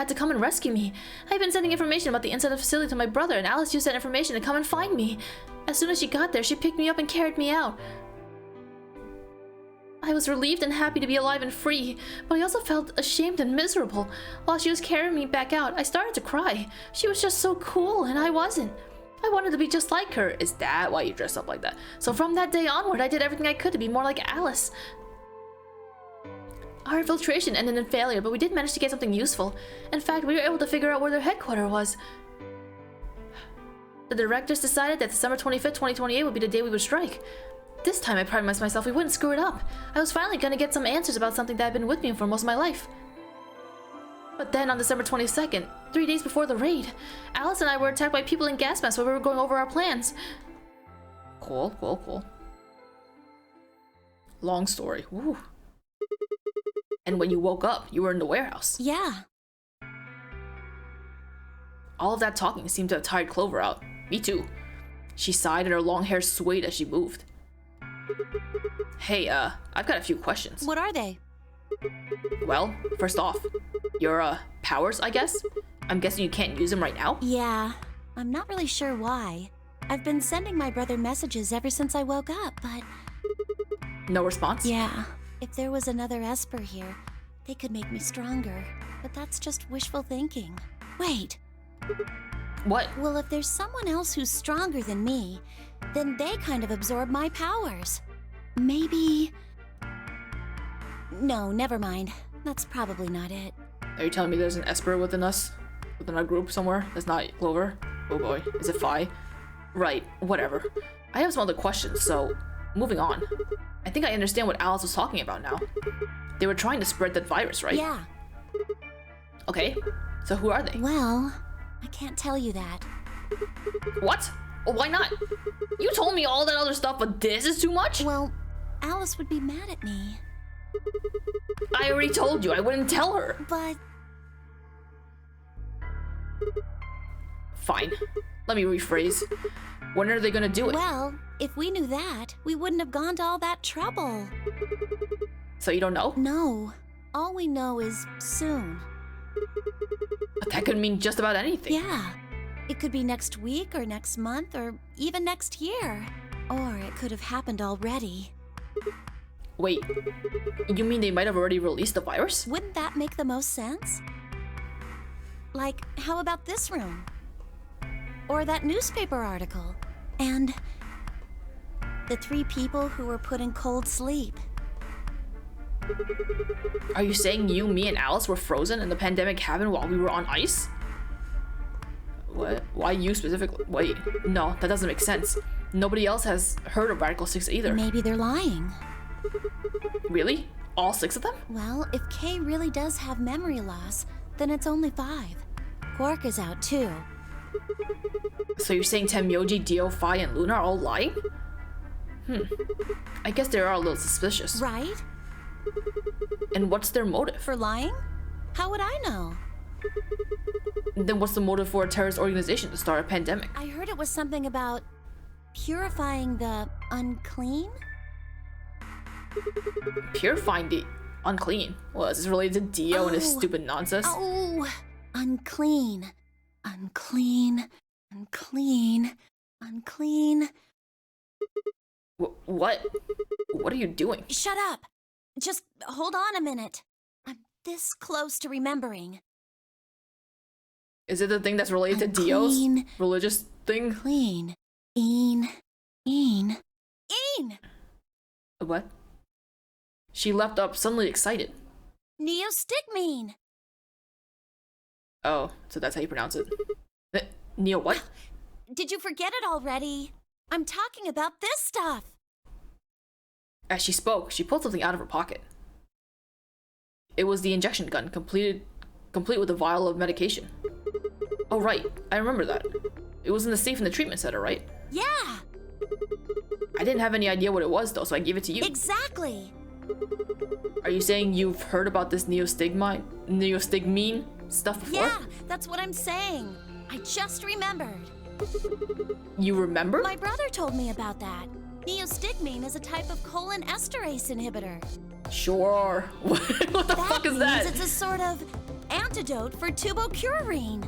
to come and rescue me. I'd been sending information about the inside of the facility to my brother, and Alice used that information to come and find me. As soon as she got there, she picked me up and carried me out. I was relieved and happy to be alive and free, but I also felt ashamed and miserable. While she was carrying me back out, I started to cry. She was just so cool, and I wasn't. I wanted to be just like her. Is that why you dress up like that? So from that day onward, I did everything I could to be more like Alice. Our infiltration ended in failure, but we did manage to get something useful. In fact, we were able to figure out where their headquarters was. The directors decided that December 25th, 2028 would be the day we would strike. This time I promised myself we wouldn't screw it up. I was finally gonna get some answers about something that had been with me for most of my life. But then on December 22nd, 3 days before the raid, Alice and I were attacked by people in gas masks while we were going over our plans. Cool. Long story. Woo. And when you woke up, you were in the warehouse. Yeah. All of that talking seemed to have tired Clover out. Me too. She sighed and her long hair swayed as she moved. Hey, I've got a few questions. What are they? Well, first off, your, powers, I guess? I'm guessing you can't use them right now? Yeah. I'm not really sure why. I've been sending my brother messages ever since I woke up, but... No response? Yeah. If there was another Esper here, they could make me stronger. But that's just wishful thinking. Wait. What? Well, if there's someone else who's stronger than me, then they kind of absorb my powers. Maybe... No, never mind. That's probably not it. Are you telling me there's an Esper within us? Within our group somewhere? That's not Clover? Oh boy. Is it Phi? Right. Whatever. I have some other questions, so... Moving on. I think I understand what Alice was talking about now. They were trying to spread that virus, right? Yeah. Okay. So who are they? Well, I can't tell you that. What? Well, why not? You told me all that other stuff, but this is too much? Well, Alice would be mad at me. I already told you I wouldn't tell her. But... Fine. Let me rephrase. When are they gonna do it? Well, if we knew that, we wouldn't have gone to all that trouble. So you don't know? No. All we know is soon. But that could mean just about anything. Yeah. It could be next week or next month or even next year. Or it could have happened already. Wait, you mean they might have already released the virus? Wouldn't that make the most sense? Like, how about this room? Or that newspaper article? And the 3 people who were put in cold sleep. Are you saying you, me, and Alice were frozen and the pandemic happened while we were on ice? What? Why you specifically? Wait, no, that doesn't make sense. Nobody else has heard of Radical 6 either. Maybe they're lying. Really? All 6 of them? Well, if Kay really does have memory loss, then it's only 5. Quark is out too. So you're saying Tenmyoji, Dio, Phi, and Luna are all lying? I guess they are a little suspicious. Right? And what's their motive? For lying? How would I know? Then what's the motive for a terrorist organization to start a pandemic? I heard it was something about purifying the unclean? Purifying the unclean? Well, is this related to Dio and his stupid nonsense? Oh, unclean. Unclean. Unclean. Unclean. What? What are you doing? Shut up. Just hold on a minute. I'm this close to remembering. Is it the thing that's related to Dio's religious thing? Clean. Een. What? She leapt up, suddenly excited. Neostigmine. Oh, so that's how you pronounce it. Neo what? Did you forget it already? I'm talking about this stuff. As she spoke, she pulled something out of her pocket. It was the injection gun, complete with a vial of medication. Oh right, I remember that. It was in the safe in the treatment center, right? Yeah. I didn't have any idea what it was though, so I gave it to you. Exactly. Are you saying you've heard about this Neostigmine stuff before? Yeah, that's what I'm saying. I just remembered. You remember? My brother told me about that. Neostigmine is a type of colon esterase inhibitor. Sure. What the fuck is that? It's a sort of antidote for tubocurarine.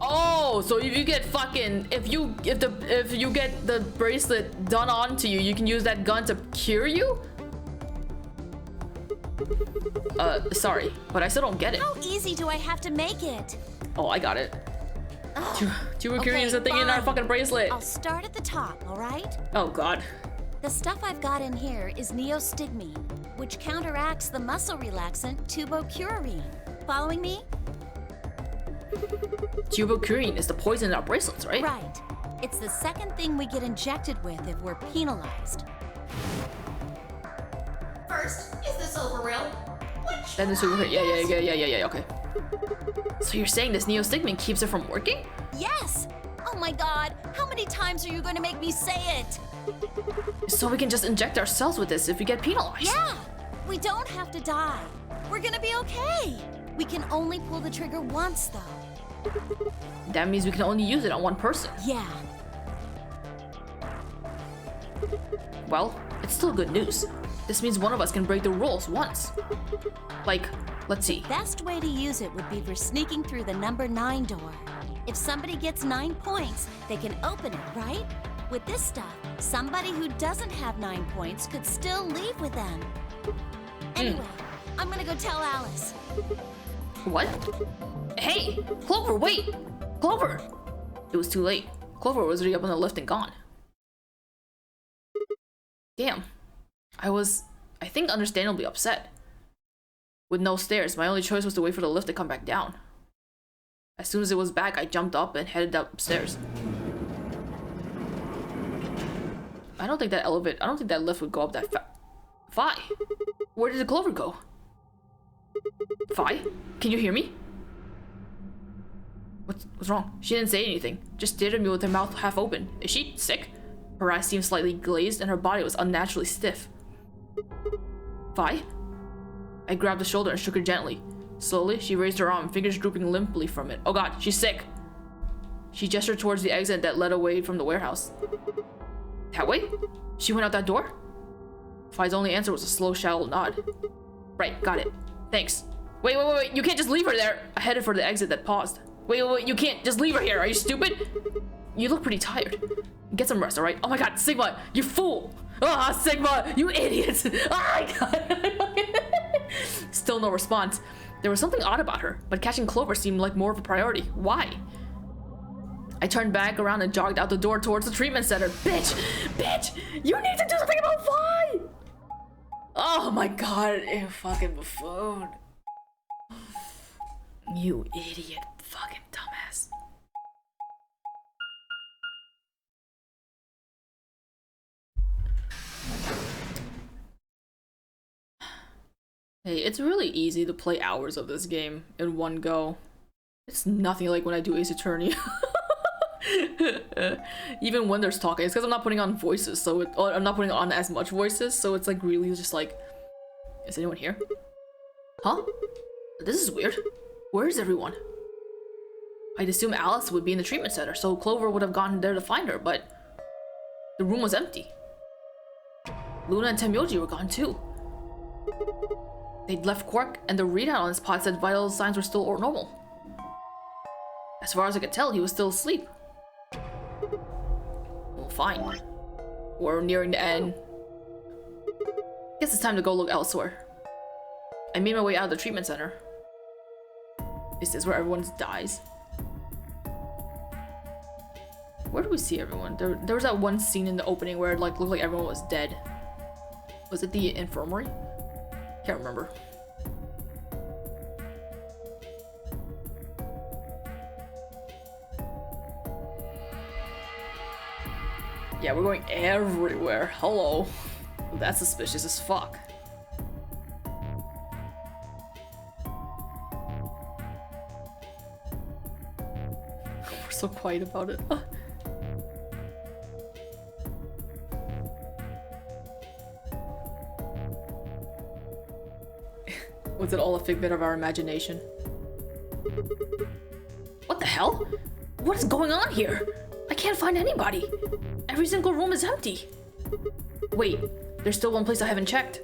Oh, so if you get fucking if you get the bracelet done onto you, you can use that gun to cure you? Sorry, but I still don't get it. How easy do I have to make it? Oh, I got it. Tubocurarine is the thing in our fucking bracelet. I'll start at the top, all right? Oh god. The stuff I've got in here is neostigmine, which counteracts the muscle relaxant tubocurarine. Following me? Tubocurarine is the poison in our bracelets, right? Right. It's the second thing we get injected with if we're penalized. First, is this over real? Then the super yeah, okay. So you're saying this neostigmine keeps it from working? Yes! Oh my god, how many times are you going to make me say it? So we can just inject ourselves with this if we get penalized. Yeah! We don't have to die. We're gonna be okay. We can only pull the trigger once, though. That means we can only use it on one person. Yeah. Well, it's still good news. This means one of us can break the rules once. Like, let's see. Best way to use it would be for sneaking through the number 9 door. If somebody gets 9 points, they can open it, right? With this stuff, somebody who doesn't have 9 points could still leave with them. Anyway, I'm gonna go tell Alice. What? Hey, Clover, wait! Clover! It was too late. Clover was already up on the lift and gone. Damn. I think, understandably upset. With no stairs, my only choice was to wait for the lift to come back down. As soon as it was back, I jumped up and headed upstairs. I don't think that lift would go up that fast. Phi! Where did the Clover go? Phi? Can you hear me? What's wrong? She didn't say anything, just stared at me with her mouth half open. Is she sick? Her eyes seemed slightly glazed and her body was unnaturally stiff. Phi? I grabbed the shoulder and shook her gently. Slowly, she raised her arm, fingers drooping limply from it. Oh god, she's sick! She gestured towards the exit that led away from the warehouse. That way? She went out that door? Phi's only answer was a slow, shallow nod. Right, got it. Thanks. Wait, you can't just leave her there! I headed for the exit that paused. Wait, you can't just leave her here. Are you stupid? You look pretty tired. Get some rest, alright? Oh my god, Sigma, you fool! Ah, Sigma, you idiot! Oh my god! Still no response. There was something odd about her, but catching Clover seemed like more of a priority. Why? I turned back around and jogged out the door towards the treatment center. Bitch! Bitch! You need to do something about why! Oh my god, you fucking buffoon. You idiot fucking dumbass. Hey, it's really easy to play hours of this game in one go. It's nothing like when I do Ace Attorney. Even when there's talking, it's because I'm not putting on voices, so I'm not putting on as much voices, so it's like really just like, is anyone here? Huh? This is weird. Where is everyone? I'd assume Alice would be in the treatment center, so Clover would have gone there to find her, but the room was empty. Luna and Tenmyoji were gone too. They'd left Quark, and the readout on his pod said vital signs were still normal. As far as I could tell, he was still asleep. Well, fine. We're nearing the end. Guess it's time to go look elsewhere. I made my way out of the treatment center. Is this where everyone dies? Where do we see everyone? There was that one scene in the opening where it like looked like everyone was dead. Was it the infirmary? Can't remember. Yeah, we're going everywhere. Hello. That's suspicious as fuck. We're so quiet about it. Was it all a figment of our imagination? What the hell? What is going on here? I can't find anybody. Every single room is empty. Wait, there's still one place I haven't checked.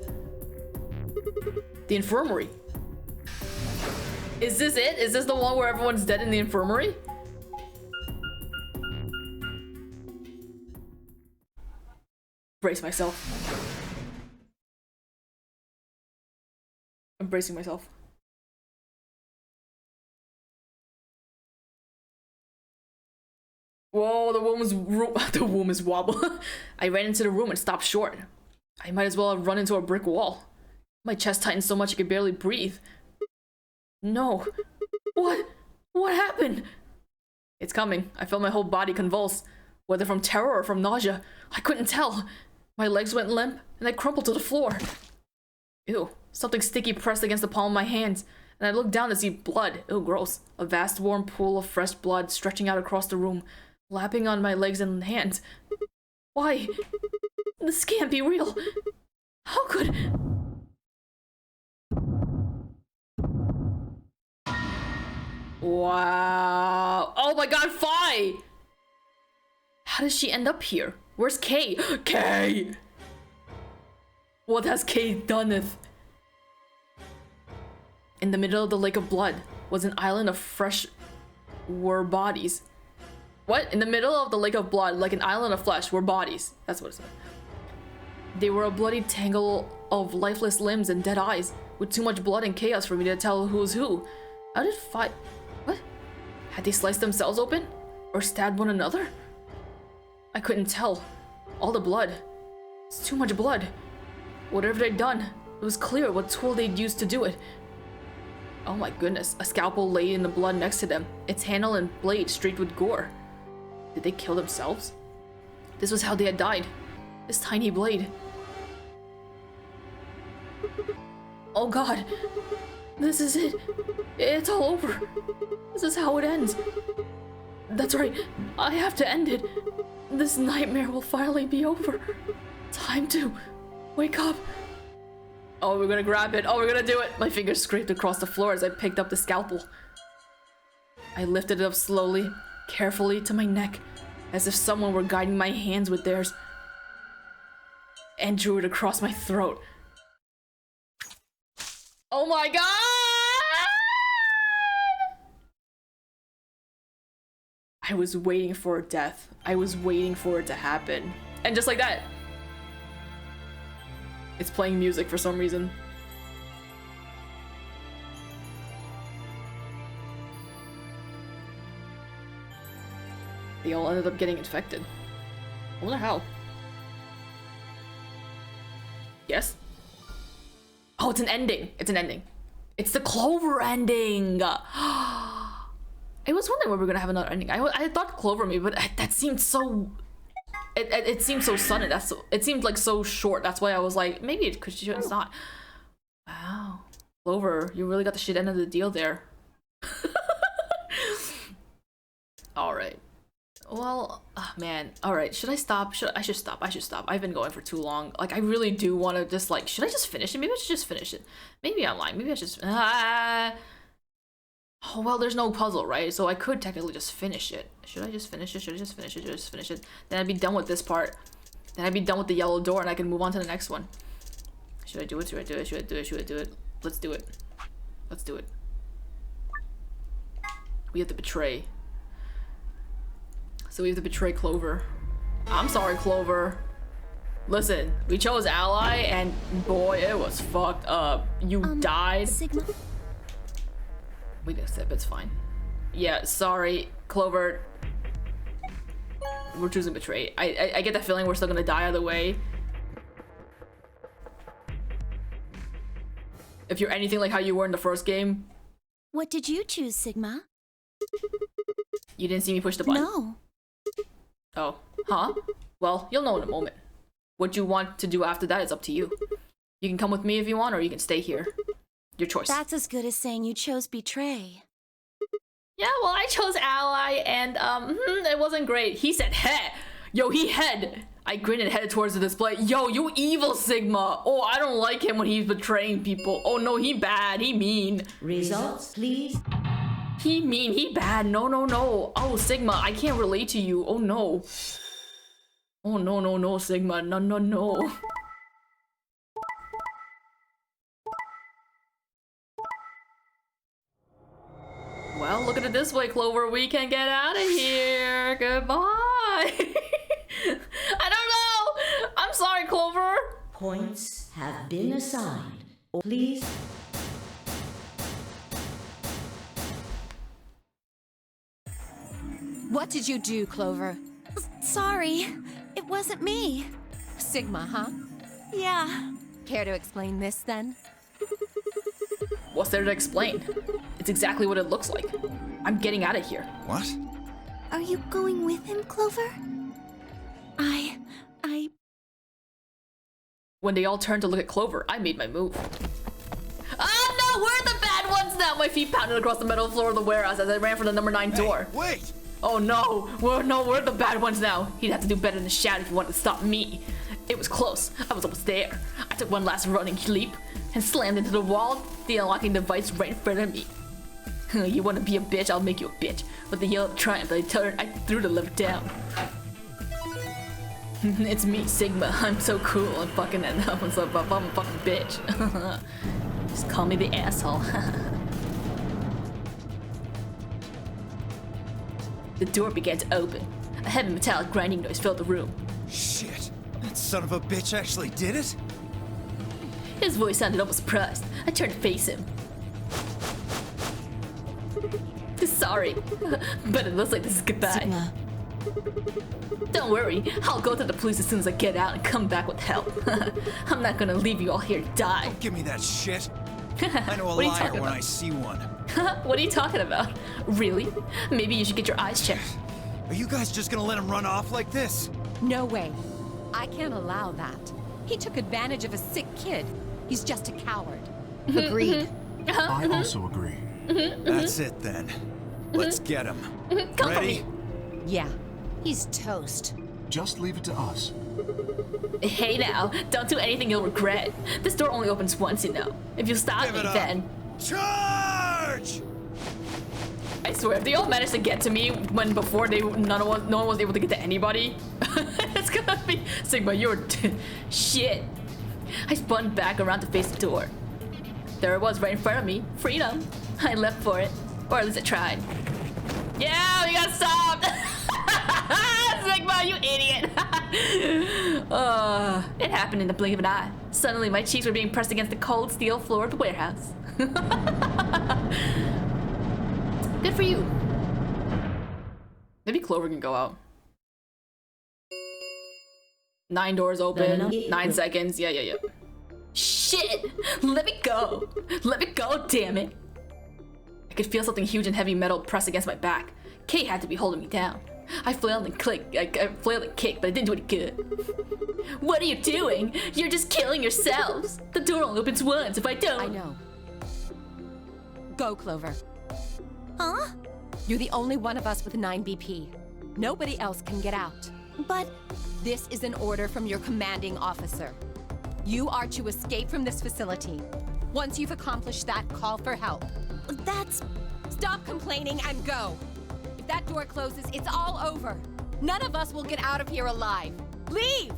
The infirmary. Is this it? Is this the one where everyone's dead in the infirmary? Brace myself. I'm bracing myself. Whoa, the womb is wobble. I ran into the room and stopped short. I might as well have run into a brick wall. My chest tightened so much I could barely breathe. No. What happened? It's coming. I felt my whole body convulse, whether from terror or from nausea. I couldn't tell. My legs went limp and I crumpled to the floor. Ew. Something sticky pressed against the palm of my hands, and I looked down to see blood. Ew, gross. A vast warm pool of fresh blood stretching out across the room, lapping on my legs and hands. Why? This can't be real. How could... Wow. Oh my god, Fi! How does she end up here? Where's Kay? Kay! What has Kay done? In the middle of the lake of blood was an island of fresh were bodies. What? In the middle of the lake of blood, like an island of flesh, were bodies. That's what it said. They were a bloody tangle of lifeless limbs and dead eyes, with too much blood and chaos for me to tell who's who. How did Fi... What? Had they sliced themselves open? Or stabbed one another? I couldn't tell. All the blood. It's too much blood. Whatever they'd done, it was clear what tool they'd used to do it. Oh my goodness, a scalpel lay in the blood next to them, its handle and blade streaked with gore. Did they kill themselves? This was how they had died. This tiny blade. Oh god. This is it. It's all over. This is how it ends. That's right. I have to end it. This nightmare will finally be over. Time to wake up. Oh, we're gonna grab it. Oh, we're gonna do it. My fingers scraped across the floor as I picked up the scalpel. I lifted it up slowly, carefully to my neck, as if someone were guiding my hands with theirs, and drew it across my throat. Oh my god! I was waiting for death. I was waiting for it to happen. And just like that, it's playing music for some reason. They all ended up getting infected. I wonder how. Yes? Oh, it's an ending. It's an ending. It's the Clover ending. I was wondering where we're gonna have another ending. I thought Clover maybe, but that seemed so. It seemed so sudden. It seemed like so short. That's why I was like, maybe it could. It's not. Wow, Clover, you really got the shit end of the deal there. All right. Well, man. All right. Should I stop? I should stop. I should stop. I've been going for too long. Like, I really do want to just like. Should I just finish it? Maybe I should just finish it. Maybe I'm lying. Maybe I should. Oh, well, there's no puzzle, right? So I could technically just finish it. Should I just finish it? Should I just finish it? Should I just finish it? Then I'd be done with this part. Then I'd be done with the yellow door and I can move on to the next one. Should I do it? Should I do it? Should I do it? Should I do it? Let's do it. Let's do it. We have to betray. So we have to betray Clover. I'm sorry, Clover. Listen, we chose Ally and boy, it was fucked up. You died. Sigma? We can sip, it's fine. Yeah, sorry, Clover. We're choosing betray. I get the feeling we're still gonna die either way. If you're anything like how you were in the first game. What did you choose, Sigma? You didn't see me push the button? No. Oh, huh? Well, you'll know in a moment. What you want to do after that is up to you. You can come with me if you want, or you can stay here. Your choice. That's as good as saying you chose betray. Yeah, well, I chose Ally, and it wasn't great. He said, "Hey, yo, he head." I grinned and headed towards the display. Yo, you evil Sigma. Oh, I don't like him when he's betraying people. Oh no, he bad. He mean. Results, please. He mean. He bad. No, no, no. Oh, Sigma, I can't relate to you. Oh no. Oh no, no, no, Sigma. No, no, no. Well, look at it this way, Clover. We can get out of here. Goodbye. I don't know. I'm sorry, Clover. Points have been assigned. Please. What did you do, Clover? Sorry, it wasn't me. Sigma, huh? Yeah. Care to explain this then? What's there to explain? It's exactly what it looks like. I'm getting out of here. What? Are you going with him, Clover? When they all turned to look at Clover, I made my move. Oh no, we're the bad ones now! My feet pounded across the metal floor of the warehouse as I ran for the number 9 door. Hey, wait! Oh no, we're the bad ones now. He'd have to do better than shout if he wanted to stop me. It was close. I was almost there. I took one last running leap and slammed into the wall, the unlocking device right in front of me. You want to be a bitch? I'll make you a bitch. With the yell of triumph, I threw the lever down. It's me, Sigma. I'm so cool. I'm fucking I'm a fucking bitch. Just call me the asshole. The door began to open. A heavy metallic grinding noise filled the room. Shit! That son of a bitch actually did it? His voice sounded almost surprised. I turned to face him. Sorry, but it looks like this is goodbye. Sigma. Don't worry, I'll go to the police as soon as I get out and come back with help. I'm not gonna leave you all here to die. Don't give me that shit. I know a What are you liar talking when about? I see one. What are you talking about? Really? Maybe you should get your eyes checked. Are you guys just gonna let him run off like this? No way. I can't allow that. He took advantage of a sick kid. He's just a coward. Agreed. I also agree. That's it then. Let's get him. Come Ready? for me. Yeah. He's toast. Just leave it to us. Hey now, don't do anything you'll regret. This door only opens once, you know. If you stop Give me, it up. then... Charge! I swear, if they all managed to get to me when before no one was able to get to anybody, it's gonna be Sigma. You're shit. I spun back around to face the door. There it was, right in front of me. Freedom. I leapt for it, or at least I tried. Yeah, we got stopped! Sigma, you idiot! It happened in the blink of an eye. Suddenly, my cheeks were being pressed against the cold steel floor of the warehouse. Good for you. Maybe Clover can go out. 9 doors open, 9 seconds. Yeah. Shit! Let me go! Let me go, damn it! I could feel something huge and heavy metal press against my back. Kate had to be holding me down. I flailed and clicked. I flailed and kicked, but it didn't do any good. What are you doing? You're just killing yourselves. The door only opens once if I don't. I know. Go, Clover. Huh? You're the only one of us with 9 BP. Nobody else can get out. But This is an order from your commanding officer. You are to escape from this facility. Once you've accomplished that, call for help. that's... Stop complaining and go. If that door closes, it's all over. None of us will get out of here alive. Leave!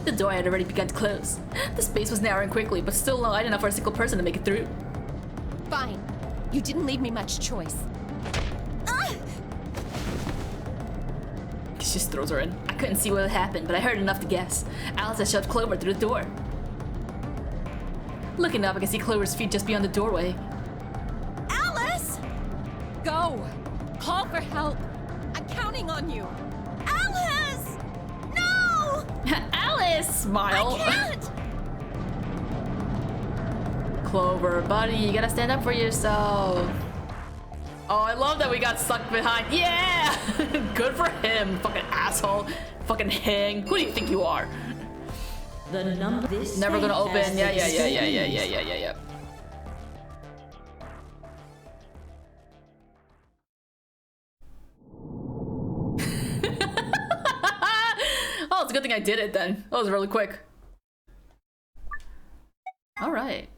The door had already begun to close. The space was narrowing quickly, but still wide enough for a single person to make it through. Fine. You didn't leave me much choice. She just throws her in. I couldn't see what had happened, but I heard enough to guess. Alice had shoved Clover through the door. Looking up, I could see Clover's feet just beyond the doorway. Alice! Go! Call for help! I'm counting on you! Alice! No! Alice! Smile. I can't! Clover, buddy, you gotta stand up for yourself. Oh, I love that we got stuck behind. Yeah! Good for him, fucking asshole. Fucking hang. Who do you think you are? The number this Never gonna space open. has Yeah. Oh, it's a good thing I did it then. That was really quick. All right.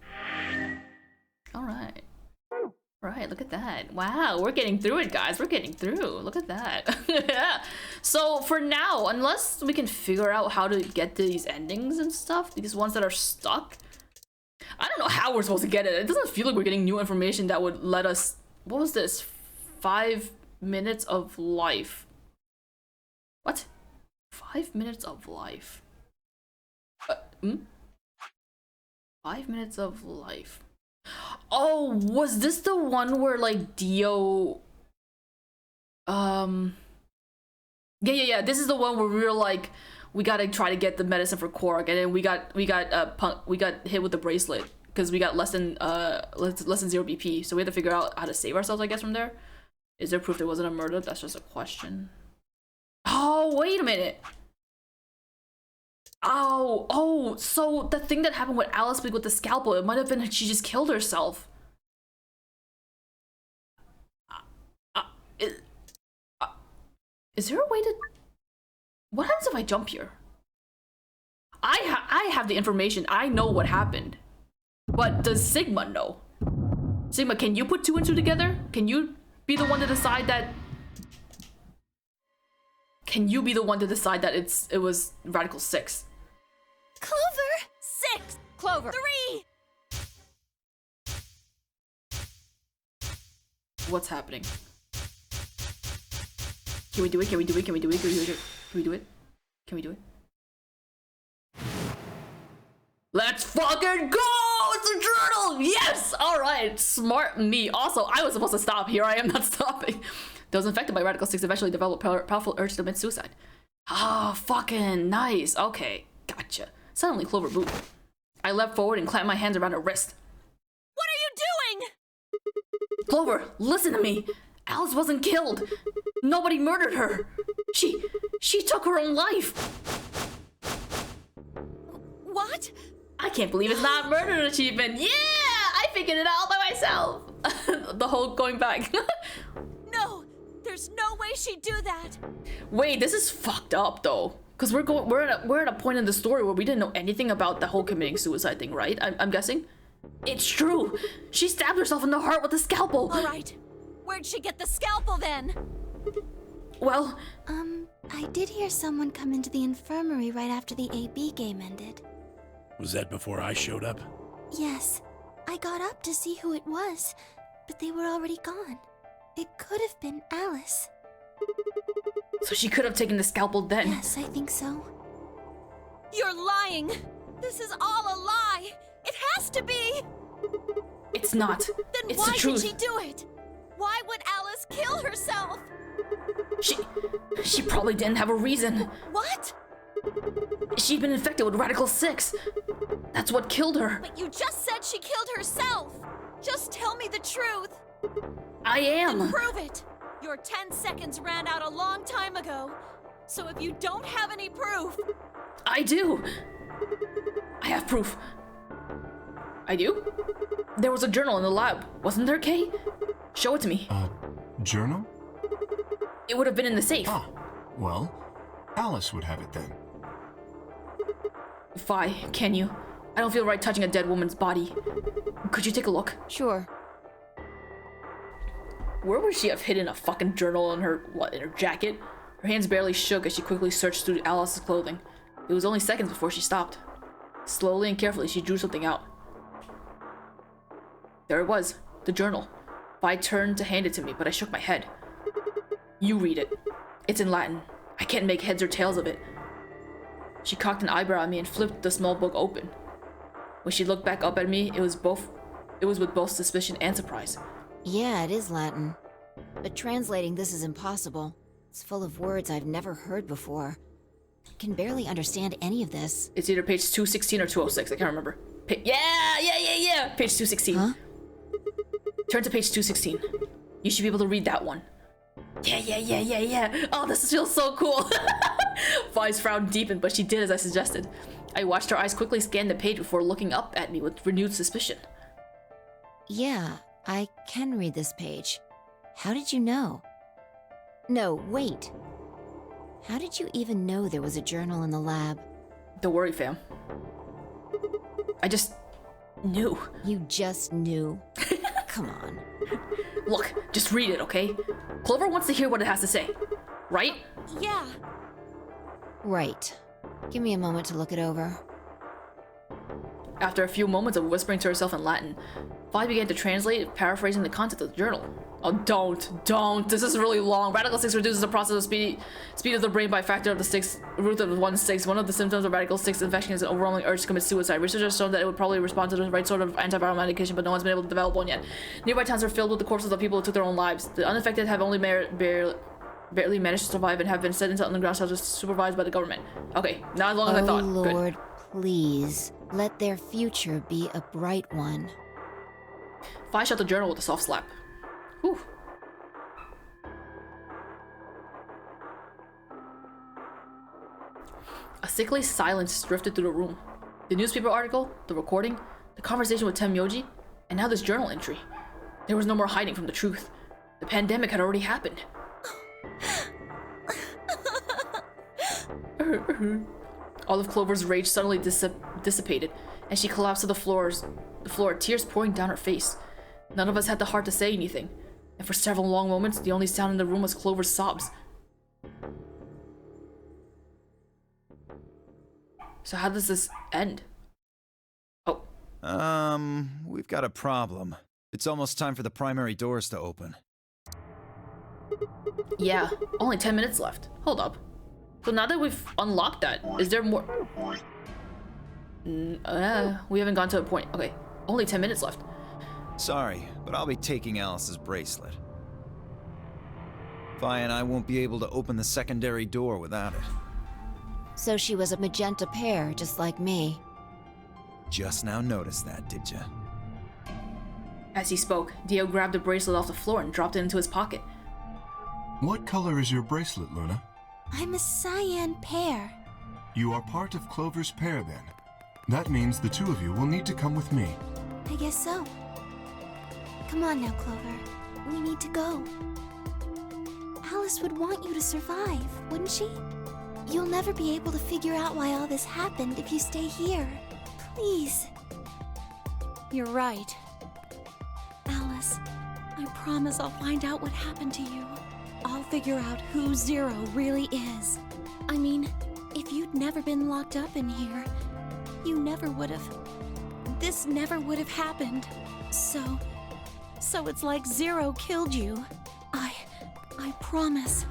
Right, look at that. Wow, we're getting through it, guys. We're getting through. Look at that. Yeah. So for now, unless we can figure out how to get these endings and stuff, these ones that are stuck, I don't know how we're supposed to get it. It doesn't feel like we're getting new information that would let us... What was this? 5 minutes of life. What? 5 minutes of life. 5 minutes of life. Oh, was this the one where like Dio yeah, this is the one where we were like, we gotta try to get the medicine for Korok, and then we got hit with the bracelet because we got less than 0 BP, so we had to figure out how to save ourselves, I guess, from there. Is there proof there wasn't a murder? That's just a question. Oh, wait a minute. Oh, so the thing that happened with Alice with the scalpel, it might have been she just killed herself. Is there a way to... What happens if I jump here? I have the information. I know what happened. But does Sigma know? Sigma, can you put 2 and 2 together? Can you be the one to decide that... Can you be the one to decide that it was Radical 6? Clover! 6! Clover! 3! What's happening? Can we do it? Can we do it? Can we do it? Can we do it? Can we do it? Can we do it? Let's fucking go! It's a journal! Yes! Alright, smart me. Also, I was supposed to stop. Here I am not stopping. Those infected by Radical 6 eventually develop powerful urge to commit suicide. Ah, fucking nice. Okay, gotcha. Suddenly, Clover moved. I leapt forward and clamped my hands around her wrist. What are you doing? Clover, listen to me. Alice wasn't killed. Nobody murdered her. She took her own life. What? I can't believe it's not a murder achievement. Yeah, I figured it out by myself. The whole going back. No, there's no way she'd do that. Wait, this is fucked up though. Cause we're at a point in the story where we didn't know anything about the whole committing suicide thing, right? I'm guessing. It's true. She stabbed herself in the heart with a scalpel. All right. Where'd she get the scalpel then? Well, I did hear someone come into the infirmary right after the AB game ended. Was that before I showed up? Yes. I got up to see who it was, but they were already gone. It could have been Alice. So she could have taken the scalpel then. Yes, I think so. You're lying! This is all a lie! It has to be! It's not. Then It's why the truth. did she do it? Why would Alice kill herself? She probably didn't have a reason. What? She'd been infected with Radical 6. That's what killed her. But you just said she killed herself! Just tell me the truth! I am. Then prove it! Your 10 seconds ran out a long time ago. So if you don't have any proof... I do. I have proof. I do? There was a journal in the lab, wasn't there, Kay? Show it to me. Journal? It would have been in the safe. Ah, well, Alice would have it then. Fi, can you? I don't feel right touching a dead woman's body. Could you take a look? Sure. Where would she have hidden a fucking journal in her jacket? Her hands barely shook as she quickly searched through Alice's clothing. It was only seconds before she stopped. Slowly and carefully, she drew something out. There it was, the journal. Fi turned to hand it to me, but I shook my head. You read it. It's in Latin. I can't make heads or tails of it. She cocked an eyebrow at me and flipped the small book open. When she looked back up at me, it was with both suspicion and surprise. Yeah, it is Latin. But translating this is impossible. It's full of words I've never heard before. I can barely understand any of this. It's either page 216 or 206, I can't remember. Yeah! Page 216. Huh? Turn to page 216. You should be able to read that one. Yeah. Oh, this feels so cool. Fi's frown deepened, but she did as I suggested. I watched her eyes quickly scan the page before looking up at me with renewed suspicion. Yeah, I can read this page. How did you know? No, wait. How did you even know there was a journal in the lab? Don't worry, fam. I just knew. You just knew? Come on. Look, just read it, okay? Clover wants to hear what it has to say, right? Yeah. Right. Give me a moment to look it over. After a few moments of whispering to herself in Latin, Vi began to translate, paraphrasing the content of the journal. Oh, don't. This is really long. Radical 6 reduces the process of speed of the brain by a factor of the 6 root of 1/6. One of the symptoms of Radical 6 infection is an overwhelming urge to commit suicide. Researchers have shown that it would probably respond to the right sort of antiviral medication, but no one's been able to develop one yet. Nearby towns are filled with the corpses of people who took their own lives. The unaffected have only barely managed to survive and have been sent into underground shelters supervised by the government. Okay, not as long as I thought. Lord, good. Please, let their future be a bright one. Fi shut the journal with a soft slap. Whew. A sickly silence drifted through the room. The newspaper article, the recording, the conversation with Tenmyoji, and now this journal entry. There was no more hiding from the truth. The pandemic had already happened. All of Clover's rage suddenly dissipated, and she collapsed to the floor, tears pouring down her face. None of us had the heart to say anything, and for several long moments, the only sound in the room was Clover's sobs. So how does this end? Oh. We've got a problem. It's almost time for the primary doors to open. Yeah, only 10 minutes left. Hold up. So now that we've unlocked that, is there more? We haven't gone to a point. Okay, only 10 minutes left. Sorry, but I'll be taking Alice's bracelet. Vi and I won't be able to open the secondary door without it. So she was a magenta pear, just like me. Just now noticed that, did ya? As he spoke, Dio grabbed the bracelet off the floor and dropped it into his pocket. What color is your bracelet, Luna? I'm a cyan pear. You are part of Clover's pair, then. That means the two of you will need to come with me. I guess so. Come on now, Clover. We need to go. Alice would want you to survive, wouldn't she? You'll never be able to figure out why all this happened if you stay here. Please. You're right. Alice, I promise I'll find out what happened to you. I'll figure out who Zero really is. I mean, if you'd never been locked up in here, you never would have... This never would have happened. So So it's like Zero killed you. I promise.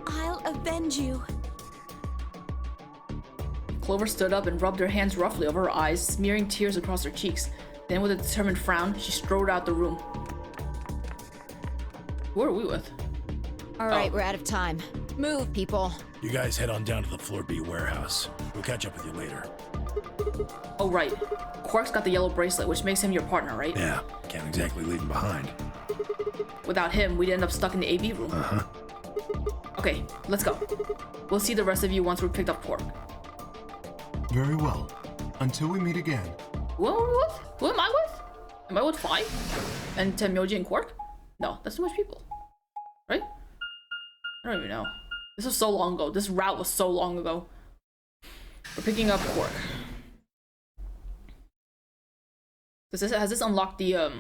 I'll avenge you. Clover stood up and rubbed her hands roughly over her eyes, smearing tears across her cheeks. Then with a determined frown, she strode out the room. Who are we with? All right, we're out of time. Move, people. You guys head on down to the Floor B warehouse. We'll catch up with you later. Oh, right. Quark's got the yellow bracelet, which makes him your partner, right? Yeah, can't exactly leave him behind. Without him, we'd end up stuck in the AB room. Uh-huh. Okay, let's go. We'll see the rest of you once we picked up Quark. Very well. Until we meet again. Who am I with? Am I with 5? And Tenmyoji and Quark? No, that's too much people. Right? I don't even know. This was so long ago. This route was so long ago. We're picking up Quark. Has this unlocked the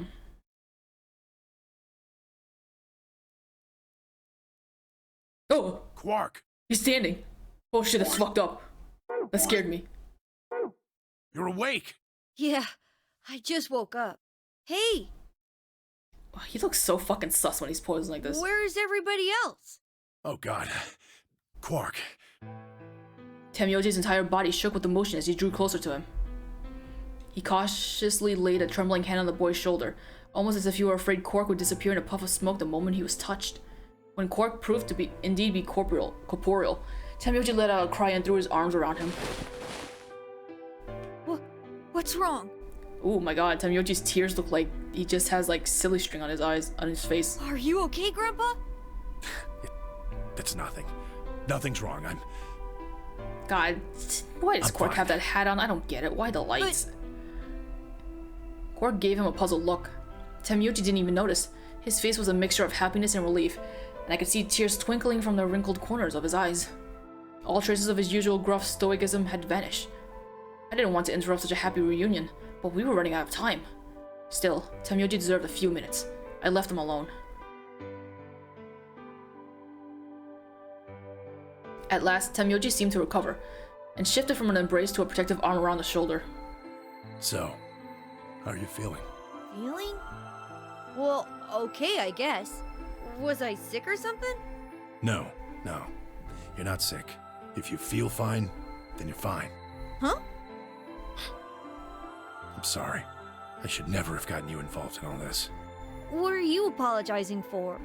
Oh! Quark! He's standing! Oh shit, that's fucked up. That scared me. You're awake! Yeah, I just woke up. Hey! He looks so fucking sus when he's posing like this. Where's everybody else? Oh god. Quark. Tenmyoji's entire body shook with emotion as he drew closer to him. He cautiously laid a trembling hand on the boy's shoulder, almost as if he were afraid Quark would disappear in a puff of smoke the moment he was touched. When Quark proved to indeed be corporeal, Tenmyoji let out a cry and threw his arms around him. What's wrong? Oh my god, Tenmyoji's tears look like he just has like silly string on his eyes, on his face. Are you okay, Grandpa? It's nothing. Nothing's wrong. God, why does Quark fine. have that hat on? I don't get it. Why the lights? Quark gave him a puzzled look. Tenmyoji didn't even notice. His face was a mixture of happiness and relief, and I could see tears twinkling from the wrinkled corners of his eyes. All traces of his usual gruff stoicism had vanished. I didn't want to interrupt such a happy reunion, but we were running out of time. Still, Tenmyoji deserved a few minutes. I left him alone. At last, Tenmyoji seemed to recover, and shifted from an embrace to a protective arm around the shoulder. So, how are you feeling? Feeling? Well, okay, I guess. Was I sick or something? No. You're not sick. If you feel fine, then you're fine. Huh? I'm sorry. I should never have gotten you involved in all this. What are you apologizing for?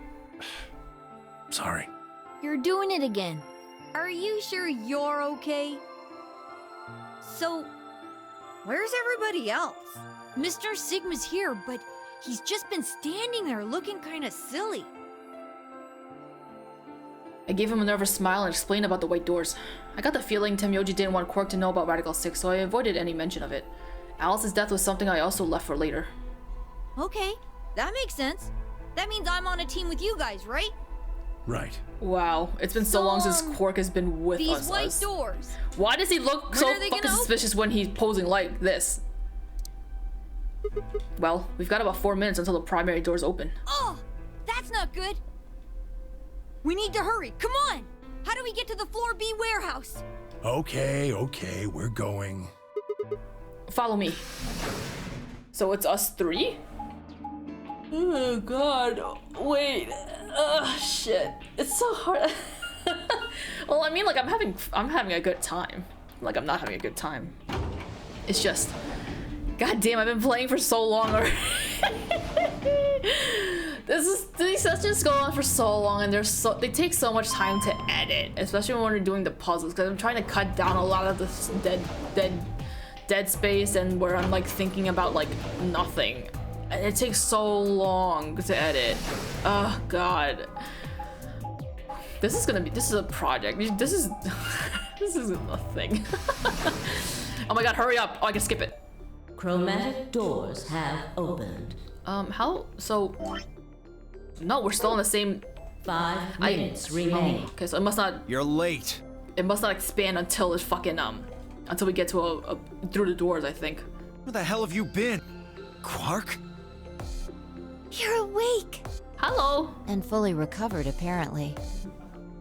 Sorry. You're doing it again. Are you sure you're okay? So, where's everybody else? Mr. Sigma's here, but he's just been standing there looking kinda silly. I gave him a nervous smile and explained about the white doors. I got the feeling Tenmyoji didn't want Quark to know about Radical 6, so I avoided any mention of it. Alice's death was something I also left for later. Okay, that makes sense. That means I'm on a team with you guys, right? Right. Wow, it's been so long since Quark has been with These us. white doors. Why does he look so fucking suspicious when he's posing like this? Well, we've got about 4 minutes until the primary doors open. Oh, that's not good. We need to hurry. Come on. How do we get to the Floor B warehouse? Okay, we're going. Follow me. So it's us 3? Oh god, wait. Shit. It's so hard. Well, I mean, like, I'm having a good time. Like, I'm not having a good time. It's just, god damn, I've been playing for so long already. These sessions go on for so long, and they take so much time to edit, especially when we're doing the puzzles, because I'm trying to cut down a lot of this dead space, and where I'm like thinking about like nothing. And it takes so long to edit. Oh god. This is a project. This is nothing. Oh my god, hurry up. Oh, I can skip it. Chromatic doors have opened. No, we're still in the same. 5 minutes remain. Okay, so it must not. You're late. It must not expand until it's fucking until we get to through the doors, I think. Where the hell have you been? Quark? You're awake. Hello. And fully recovered, apparently.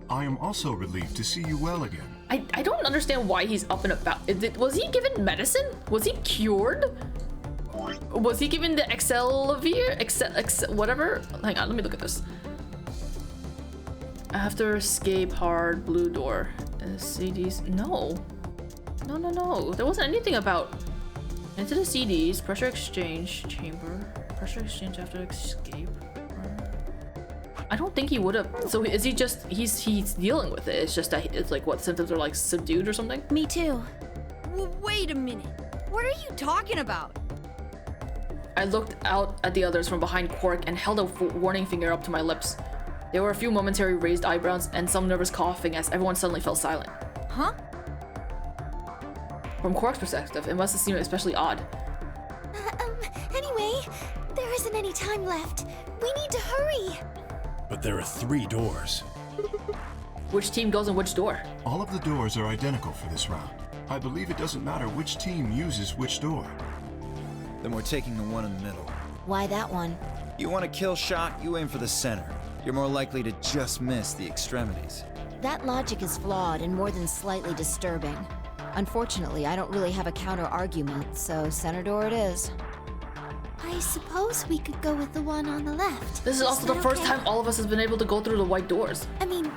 I am also relieved to see you well again. I don't understand why he's up and about. Was he given medicine? Was he cured? Was he given the whatever? Hang on, let me look at this. After escape, hard, blue door. CDs, no. No. There wasn't anything about into the CDs, pressure exchange chamber, pressure exchange after escape. I don't think he would have. So is he just, he's dealing with it. It's just that it's like what symptoms are like subdued or something? Me too. Wait a minute. What are you talking about? I looked out at the others from behind Quark and held a warning finger up to my lips. There were a few momentary raised eyebrows and some nervous coughing as everyone suddenly fell silent. Huh? From Quark's perspective, it must have seemed especially odd. Anyway, there isn't any time left. We need to hurry. But there are 3 doors. Which team goes in which door? All of the doors are identical for this round. I believe it doesn't matter which team uses which door. Then we're taking the one in the middle. Why that one? You want a kill shot, you aim for the center. You're more likely to just miss the extremities. That logic is flawed and more than slightly disturbing. Unfortunately, I don't really have a counter-argument, so center door it is. I suppose we could go with the one on the left. This is also the first time all of us has been able to go through the white doors. I mean,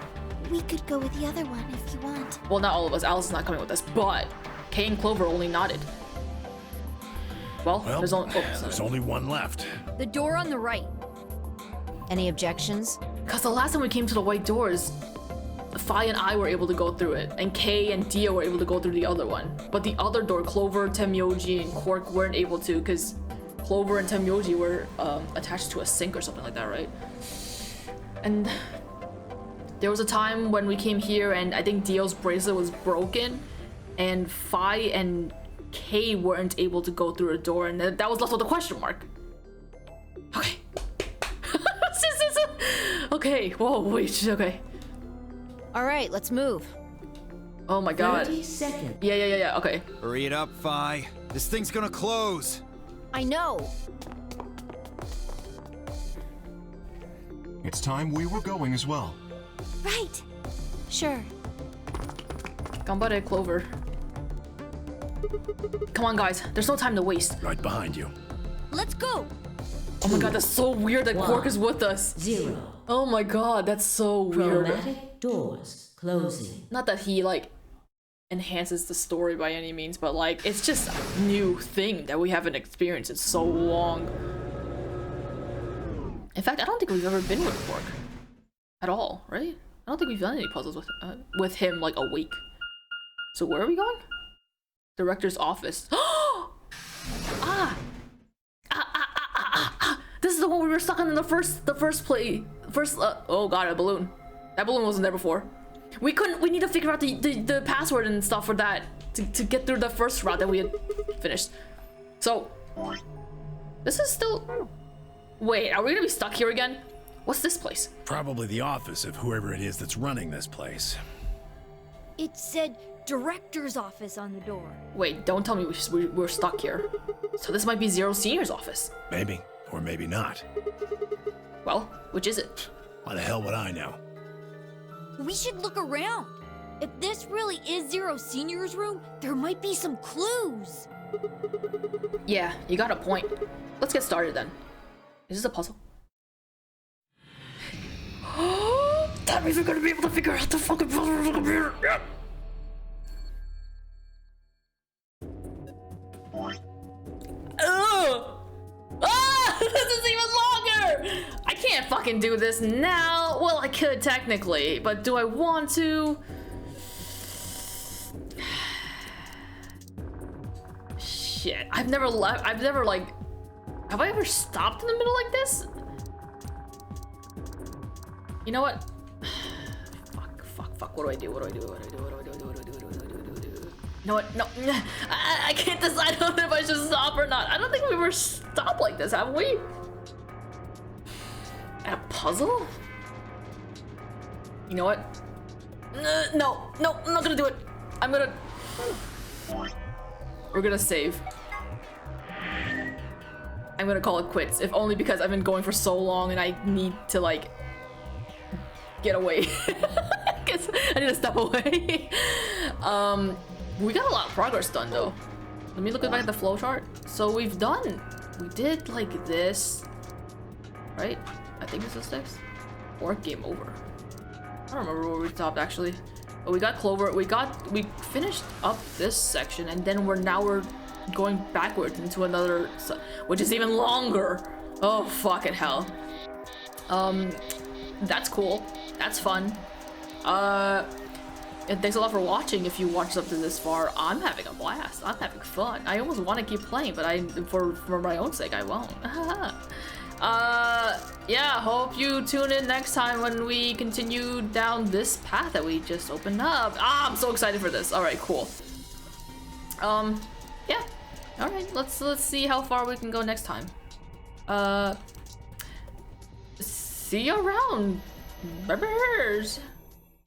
we could go with the other one if you want. Well, not all of us. Alice is not coming with us, but Kay and Clover only nodded. Well, there's only one left. The door on the right. Any objections? Because the last time we came to the white doors, Fi and I were able to go through it, and Kay and Dia were able to go through the other one. But the other door, Clover, Temyoji, and Quark weren't able to because Clover and Temyoji were attached to a sink or something like that, right? And there was a time when we came here and I think Dio's bracelet was broken and Fi and Kay weren't able to go through a door, and that was left with a question mark. Okay. Okay, whoa, wait, okay. All right, let's move. Oh my god. 30 seconds. Yeah, okay. Hurry it up, Fi. This thing's gonna close. I know. It's time we were going as well. Right. Sure. Ganbare, Clover. Come on, guys. There's no time to waste. Right behind you. Let's go. Oh my god, that's so weird that Quark is with us. 0. Oh my god, that's so weird. Chromatic doors closing. Not that he, like, enhances the story by any means, but, like, it's just a new thing that we haven't experienced in so long. In fact, I don't think we've ever been with Quark. At all, right? I don't think we've done any puzzles with him, like, awake. So where are we going? Director's office. This is the one we were stuck in the first play. Oh god, a balloon. That balloon wasn't there before. We need to figure out the password and stuff for that to get through the first route that we had finished. So, this is still... Wait, are we gonna be stuck here again? What's this place? Probably the office of whoever it is that's running this place. It said director's office on the door. Wait, don't tell me we're stuck here. So this might be Zero Senior's office. Maybe, or maybe not. Well, which is it? Why the hell would I know? We should look around. If this really is Zero Senior's room, there might be some clues. Yeah, you got a point. Let's get started then. Is this a puzzle? That means we're gonna be able to figure out the fucking puzzle on the computer. Yeah. This is even longer! I can't fucking do this now. Well, I could technically, but do I want to? Shit, I've never like, have I ever stopped in the middle like this? You know what? Fuck, what do I do? You know what? No, I can't decide on if I should stop or not. I don't think we ever stopped like this, have we? At a puzzle? You know what? No, I'm not gonna do it. We're gonna save. I'm gonna call it quits, if only because I've been going for so long and I need to, like, get away. I need to step away. We got a lot of progress done though. Let me look back at the flowchart. So we did like this, right? I think this is 6. Or game over. I don't remember where we stopped actually. But we got Clover. We finished up this section, and then we're going backwards into another, which is even longer. Oh fucking hell. That's cool. That's fun. And thanks a lot for watching. If you watched up to this far, I'm having a blast. I'm having fun. I almost want to keep playing, but for my own sake, I won't. Yeah, hope you tune in next time when we continue down this path that we just opened up. I'm so excited for this. All right, cool. Yeah. All right, let's see how far we can go next time. See you around. Bye-bye.